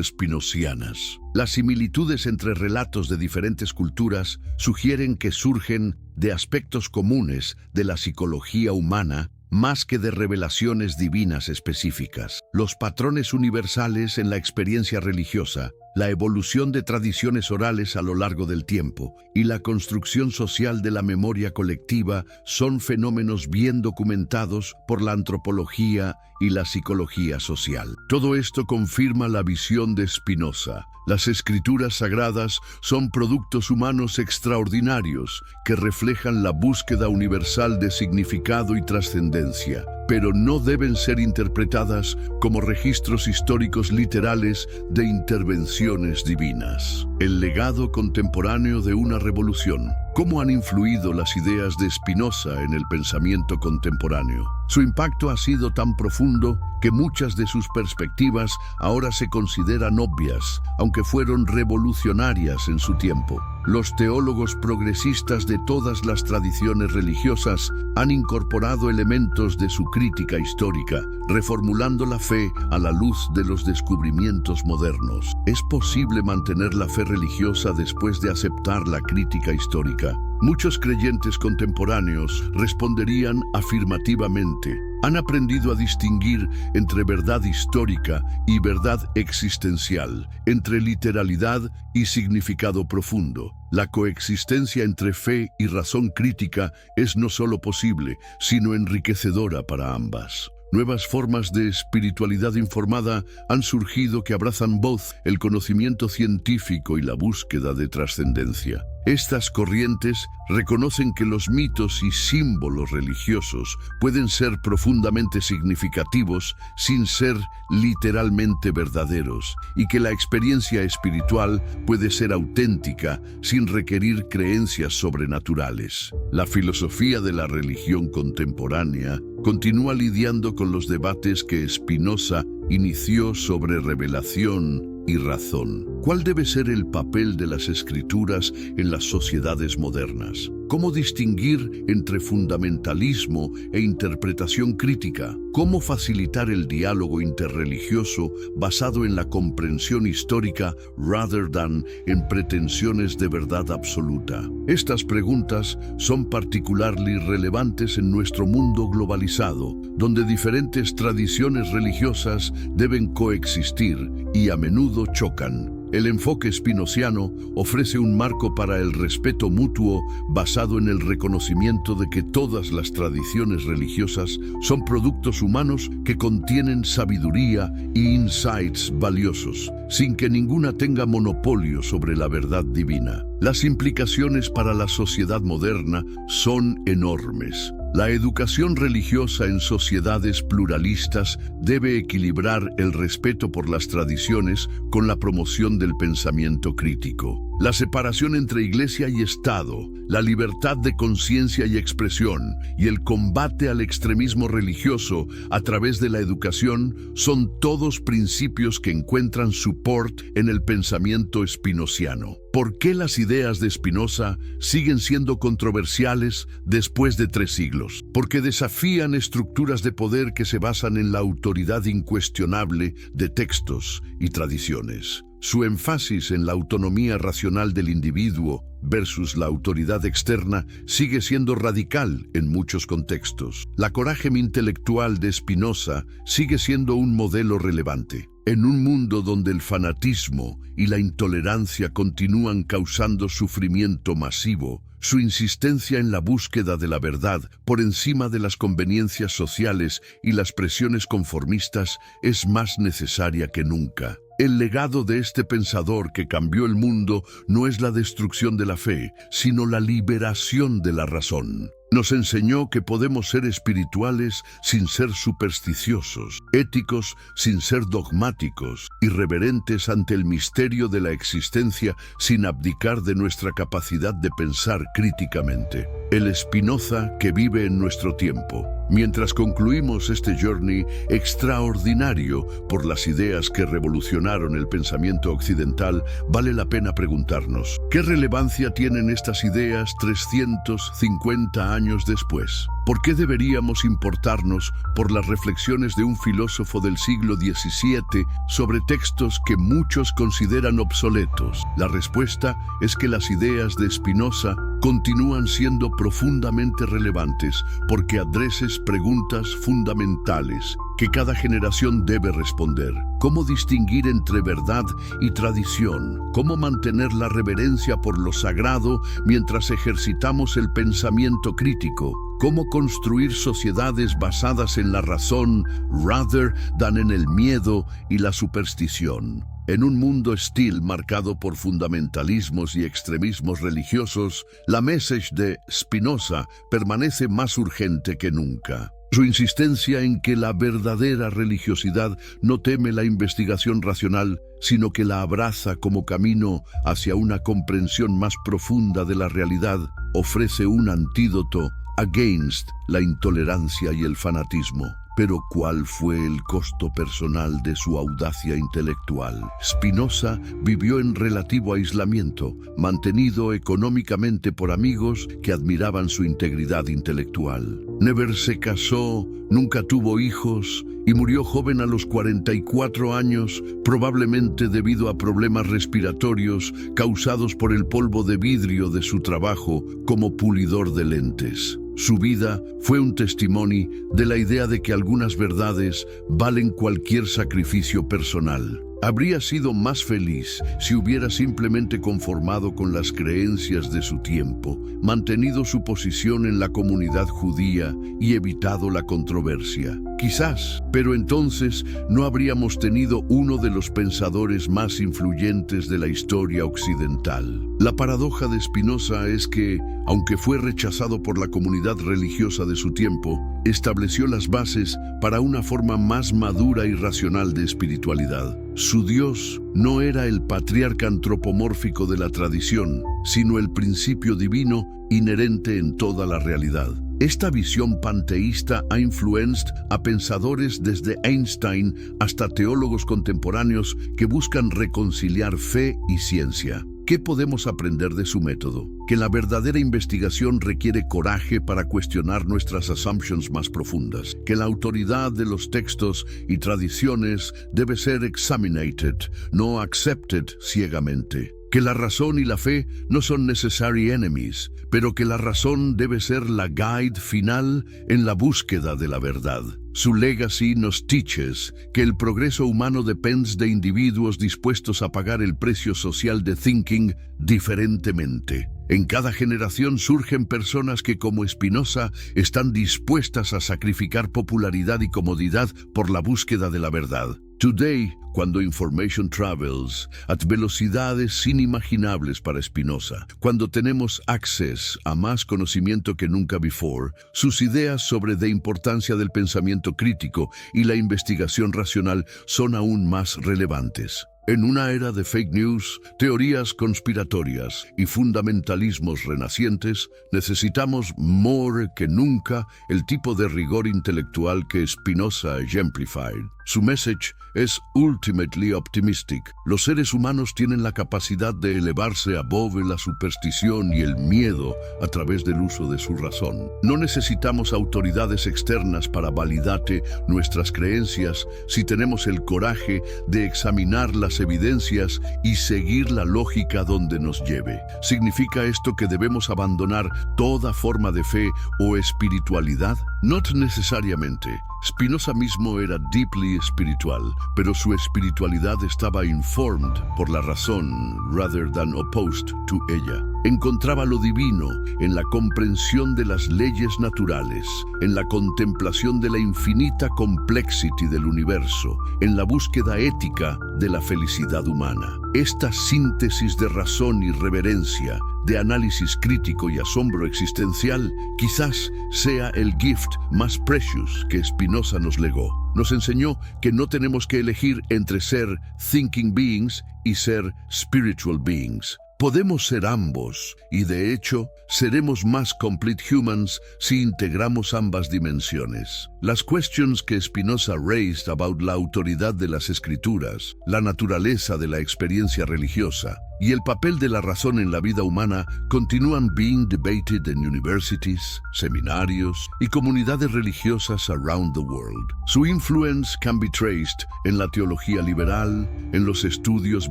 spinozianas. Las similitudes entre relatos de diferentes culturas sugieren que surgen de aspectos comunes de la psicología humana más que de revelaciones divinas específicas. Los patrones universales en la experiencia religiosa la evolución de tradiciones orales a lo largo del tiempo y la construcción social de la memoria colectiva son fenómenos bien documentados por la antropología y la psicología social. Todo esto confirma la visión de Spinoza. Las escrituras sagradas son productos humanos extraordinarios que reflejan la búsqueda universal de significado y trascendencia, pero no deben ser interpretadas como registros históricos literales de intervenciones divinas. El legado contemporáneo de una revolución. ¿Cómo han influido las ideas de Spinoza en el pensamiento contemporáneo? Su impacto ha sido tan profundo que muchas de sus perspectivas ahora se consideran obvias, aunque fueron revolucionarias en su tiempo. Los teólogos progresistas de todas las tradiciones religiosas han incorporado elementos de su crítica histórica, reformulando la fe a la luz de los descubrimientos modernos. ¿Es posible mantener la fe religiosa después de aceptar la crítica histórica? Muchos creyentes contemporáneos responderían afirmativamente. Han aprendido a distinguir entre verdad histórica y verdad existencial, entre literalidad y significado profundo. La coexistencia entre fe y razón crítica es no solo posible, sino enriquecedora para ambas. Nuevas formas de espiritualidad informada han surgido que abrazan el conocimiento científico y la búsqueda de trascendencia. Estas corrientes reconocen que los mitos y símbolos religiosos pueden ser profundamente significativos sin ser literalmente verdaderos, y que la experiencia espiritual puede ser auténtica sin requerir creencias sobrenaturales. La filosofía de la religión contemporánea continúa lidiando con los debates que Spinoza inició sobre revelación y razón. ¿Cuál debe ser el papel de las escrituras en las sociedades modernas? ¿Cómo distinguir entre fundamentalismo e interpretación crítica? ¿Cómo facilitar el diálogo interreligioso basado en la comprensión histórica rather than en pretensiones de verdad absoluta? Estas preguntas son particularmente relevantes en nuestro mundo globalizado, donde diferentes tradiciones religiosas deben coexistir y a menudo chocan. El enfoque spinoziano ofrece un marco para el respeto mutuo basado en el reconocimiento de que todas las tradiciones religiosas son productos humanos que contienen sabiduría e insights valiosos, sin que ninguna tenga monopolio sobre la verdad divina. Las implicaciones para la sociedad moderna son enormes. La educación religiosa en sociedades pluralistas debe equilibrar el respeto por las tradiciones con la promoción del pensamiento crítico. La separación entre Iglesia y Estado, la libertad de conciencia y expresión y el combate al extremismo religioso a través de la educación son todos principios que encuentran soporte en el pensamiento spinoziano. ¿Por qué las ideas de Spinoza siguen siendo controversiales después de 3 siglos? Porque desafían estructuras de poder que se basan en la autoridad incuestionable de textos y tradiciones. Su énfasis en la autonomía racional del individuo versus la autoridad externa sigue siendo radical en muchos contextos. La coraje intelectual de Spinoza sigue siendo un modelo relevante. En un mundo donde el fanatismo y la intolerancia continúan causando sufrimiento masivo, su insistencia en la búsqueda de la verdad por encima de las conveniencias sociales y las presiones conformistas es más necesaria que nunca. El legado de este pensador que cambió el mundo no es la destrucción de la fe, sino la liberación de la razón. Nos enseñó que podemos ser espirituales sin ser supersticiosos, éticos sin ser dogmáticos, irreverentes ante el misterio de la existencia sin abdicar de nuestra capacidad de pensar críticamente. El Spinoza que vive en nuestro tiempo. Mientras concluimos este journey extraordinario por las ideas que revolucionaron el pensamiento occidental, vale la pena preguntarnos, ¿qué relevancia tienen estas ideas 350 años después? ¿Por qué deberíamos importarnos por las reflexiones de un filósofo del siglo XVII sobre textos que muchos consideran obsoletos? La respuesta es que las ideas de Spinoza continúan siendo profundamente relevantes porque adreses preguntas fundamentales que cada generación debe responder. ¿Cómo distinguir entre verdad y tradición? ¿Cómo mantener la reverencia por lo sagrado mientras ejercitamos el pensamiento crítico? ¿Cómo construir sociedades basadas en la razón rather than en el miedo y la superstición? En un mundo hostil marcado por fundamentalismos y extremismos religiosos, la message de Spinoza permanece más urgente que nunca. Su insistencia en que la verdadera religiosidad no teme la investigación racional, sino que la abraza como camino hacia una comprensión más profunda de la realidad, ofrece un antídoto against la intolerancia y el fanatismo. Pero ¿cuál fue el costo personal de su audacia intelectual? Spinoza vivió en relativo aislamiento, mantenido económicamente por amigos que admiraban su integridad intelectual. Never se casó, nunca tuvo hijos y murió joven a los 44 años, probablemente debido a problemas respiratorios causados por el polvo de vidrio de su trabajo como pulidor de lentes. Su vida fue un testimonio de la idea de que algunas verdades valen cualquier sacrificio personal. Habría sido más feliz si hubiera simplemente conformado con las creencias de su tiempo, mantenido su posición en la comunidad judía y evitado la controversia. Quizás, pero entonces no habríamos tenido uno de los pensadores más influyentes de la historia occidental. La paradoja de Spinoza es que, aunque fue rechazado por la comunidad religiosa de su tiempo, estableció las bases para una forma más madura y racional de espiritualidad. Su Dios no era el patriarca antropomórfico de la tradición, sino el principio divino inherente en toda la realidad. Esta visión panteísta ha influenciado a pensadores desde Einstein hasta teólogos contemporáneos que buscan reconciliar fe y ciencia. ¿Qué podemos aprender de su método? Que la verdadera investigación requiere coraje para cuestionar nuestras assumptions más profundas, que la autoridad de los textos y tradiciones debe ser examinated, no accepted ciegamente, que la razón y la fe no son necessary enemies, pero que la razón debe ser la guide final en la búsqueda de la verdad. Su legacy nos teaches que el progreso humano depende de individuos dispuestos a pagar el precio social de thinking diferentemente. En cada generación surgen personas que, como Spinoza, están dispuestas a sacrificar popularidad y comodidad por la búsqueda de la verdad. Today, cuando information travels at velocidades inimaginables para Spinoza, cuando tenemos acceso a más conocimiento que nunca before, sus ideas sobre la importancia del pensamiento crítico y la investigación racional son aún más relevantes. En una era de fake news, teorías conspiratorias y fundamentalismos renacientes, necesitamos more que nunca el tipo de rigor intelectual que Spinoza exemplified. Su message es ultimately optimistic. Los seres humanos tienen la capacidad de elevarse above la superstición y el miedo a través del uso de su razón. No necesitamos autoridades externas para validarte nuestras creencias si tenemos el coraje de examinar las evidencias y seguir la lógica donde nos lleve. ¿Significa esto que debemos abandonar toda forma de fe o espiritualidad? No necesariamente. Spinoza mismo era deeply espiritual, pero su espiritualidad estaba informed por la razón rather than opposed to ella. Encontraba lo divino en la comprensión de las leyes naturales, en la contemplación de la infinita complexity del universo, en la búsqueda ética de la felicidad humana. Esta síntesis de razón y reverencia, de análisis crítico y asombro existencial, quizás sea el gift más precious que Spinoza nos legó. Nos enseñó que no tenemos que elegir entre ser thinking beings y ser spiritual beings. Podemos ser ambos, y de hecho, seremos más complete humans si integramos ambas dimensiones. Las questions que Spinoza raised about la autoridad de las escrituras, la naturaleza de la experiencia religiosa y el papel de la razón en la vida humana continúan being debated en universities, seminarios y comunidades religiosas around the world. Su influence can be traced en la teología liberal, en los estudios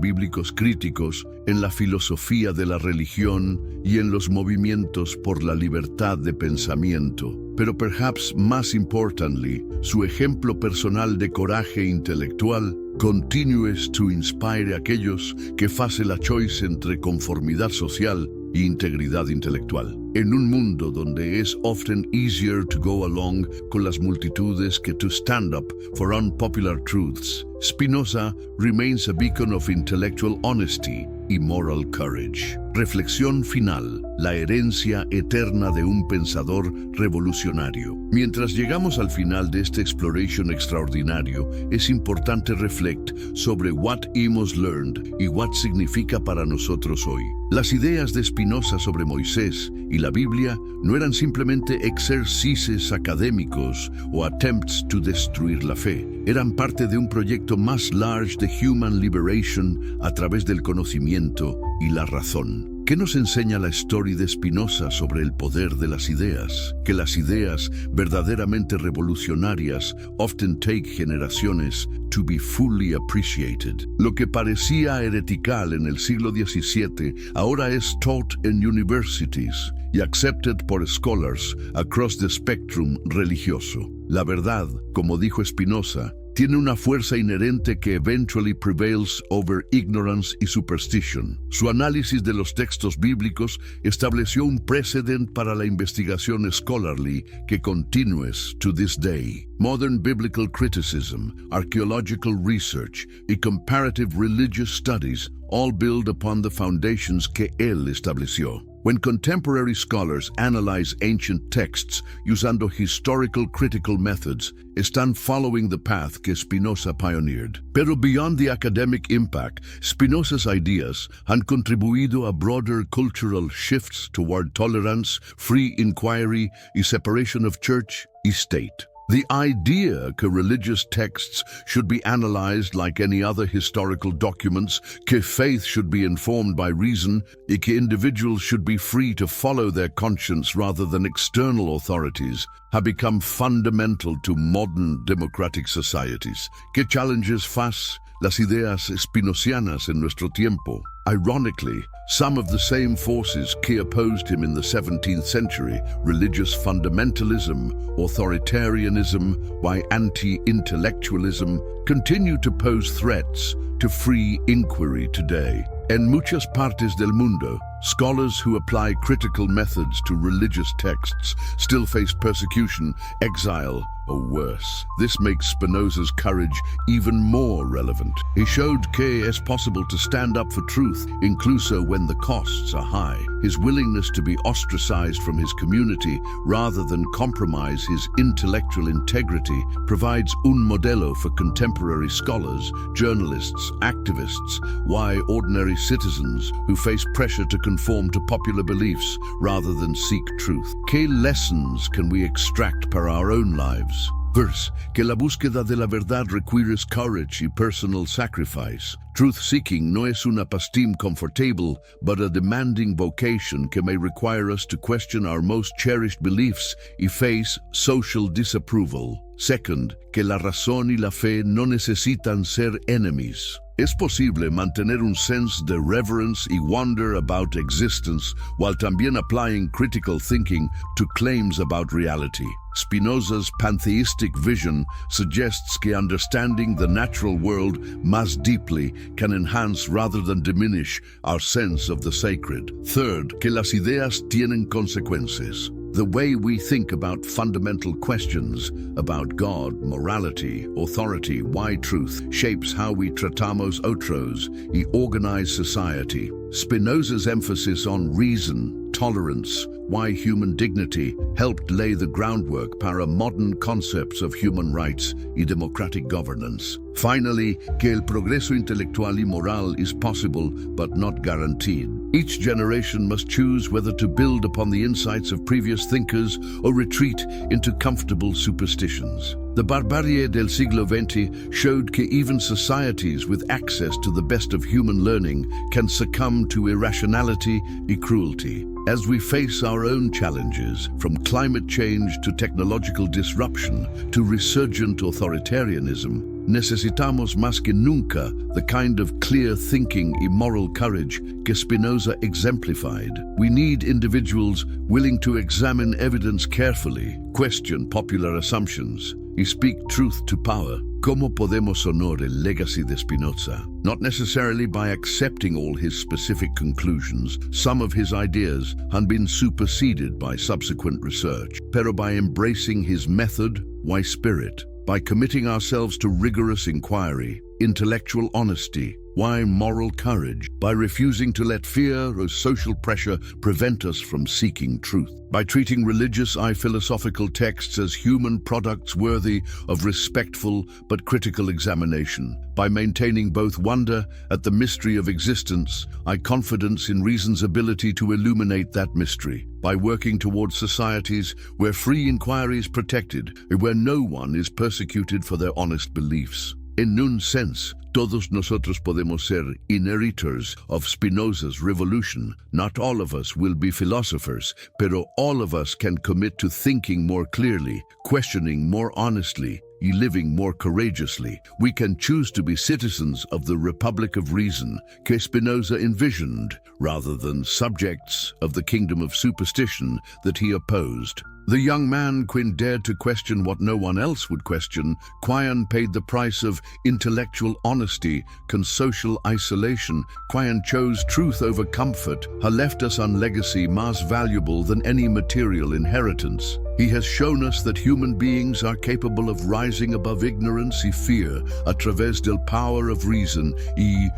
bíblicos críticos, en la filosofía de la religión y en los movimientos por la libertad de pensamiento. Pero perhaps más importantly, su ejemplo personal de coraje intelectual continues to inspire a aquellos que facen la choice entre conformidad social e integridad intelectual. En un mundo donde es often easier to go along con las multitudes que to stand up for unpopular truths, Spinoza remains a beacon of intellectual honesty y moral courage. Reflexión final: la herencia eterna de un pensador revolucionario. Mientras llegamos al final de este exploration extraordinario, es importante reflect sobre what hemos learned y what significa para nosotros hoy. Las ideas de Spinoza sobre Moisés y la Biblia no eran simplemente exercices académicos o attempts to destruir la fe. Eran parte de un proyecto más large de human liberation a través del conocimiento y la razón. ¿Qué nos enseña la historia de Spinoza sobre el poder de las ideas? Que las ideas verdaderamente revolucionarias often take generaciones to be fully appreciated. Lo que parecía heretical en el siglo XVII ahora es taught en universities y accepted por scholars across the spectrum religioso. La verdad, como dijo Spinoza, tiene una fuerza inherente que eventually prevails over ignorance y superstition. Su análisis de los textos bíblicos estableció un precedente para la investigación scholarly que continúes to this day. Modern biblical criticism, archaeological research y comparative religious studies all build upon the foundations que él estableció. When contemporary scholars analyze ancient texts usando historical critical methods, están following the path que Spinoza pioneered. Pero beyond the academic impact, Spinoza's ideas han contribuido a broader cultural shifts toward tolerance, free inquiry y separation of church y state. The idea que religious texts should be analyzed like any other historical documents, que faith should be informed by reason, y que individuals should be free to follow their conscience rather than external authorities, have become fundamental to modern democratic societies. ¿Qué challenges face las ideas spinozianas en nuestro tiempo? Ironically, some of the same forces que opposed him in the 17th century, religious fundamentalism, authoritarianism, y anti-intellectualism, continue to pose threats to free inquiry today. En muchas partes del mundo, scholars who apply critical methods to religious texts still face persecution, exile, or worse. This makes Spinoza's courage even more relevant. He showed que es possible to stand up for truth, incluso when the costs are high. His willingness to be ostracized from his community rather than compromise his intellectual integrity provides un modelo for contemporary scholars, journalists, activists, why ordinary citizens who face pressure to conform to popular beliefs rather than seek truth. ¿Qué lessons can we extract para our own lives? Verse, que la búsqueda de la verdad requires courage y personal sacrifice. Truth-seeking no es una pastime comfortable, but a demanding vocation que may require us to question our most cherished beliefs y face social disapproval. Second, que la razón y la fe no necesitan ser enemies. Es posible mantener un sense de reverence y wonder about existence while también applying critical thinking to claims about reality. Spinoza's pantheistic vision suggests que understanding the natural world más deeply can enhance rather than diminish our sense of the sacred. Third, que las ideas tienen consecuencias. The way we think about fundamental questions about God, morality, authority, why truth, shapes how we tratamos otros y organize society. Spinoza's emphasis on reason, tolerance, why human dignity helped lay the groundwork para modern concepts of human rights y democratic governance. Finally, que el progreso intelectual y moral is possible but not guaranteed. Each generation must choose whether to build upon the insights of previous thinkers or retreat into comfortable superstitions. The barbarie del siglo XX showed que even societies with access to the best of human learning can succumb to irrationality y cruelty. As we face our own challenges, from climate change to technological disruption to resurgent authoritarianism, necesitamos más que nunca the kind of clear thinking y moral courage que Spinoza exemplified. We need individuals willing to examine evidence carefully, question popular assumptions, y speak truth to power. ¿Cómo podemos honor el legacy de Spinoza? Not necessarily by accepting all his specific conclusions. Some of his ideas had been superseded by subsequent research, pero by embracing his method, why spirit, by committing ourselves to rigorous inquiry, intellectual honesty, why moral courage, by refusing to let fear or social pressure prevent us from seeking truth, by treating religious and philosophical texts as human products worthy of respectful but critical examination, by maintaining both wonder at the mystery of existence and confidence in reason's ability to illuminate that mystery, by working towards societies where free inquiry is protected and where no one is persecuted for their honest beliefs. En un sense, todos nosotros podemos ser inheritors of Spinoza's revolution. Not all of us will be philosophers, pero all of us can commit to thinking more clearly, questioning more honestly, y living more courageously. We can choose to be citizens of the Republic of Reason que Spinoza envisioned, rather than subjects of the kingdom of superstition that he opposed. The young man Quinn dared to question what no one else would question. Quian paid the price of intellectual honesty, con social isolation. Quian chose truth over comfort. He left us a legacy más valuable than any material inheritance. He has shown us that human beings are capable of rising above ignorance y fear a través del power of reason y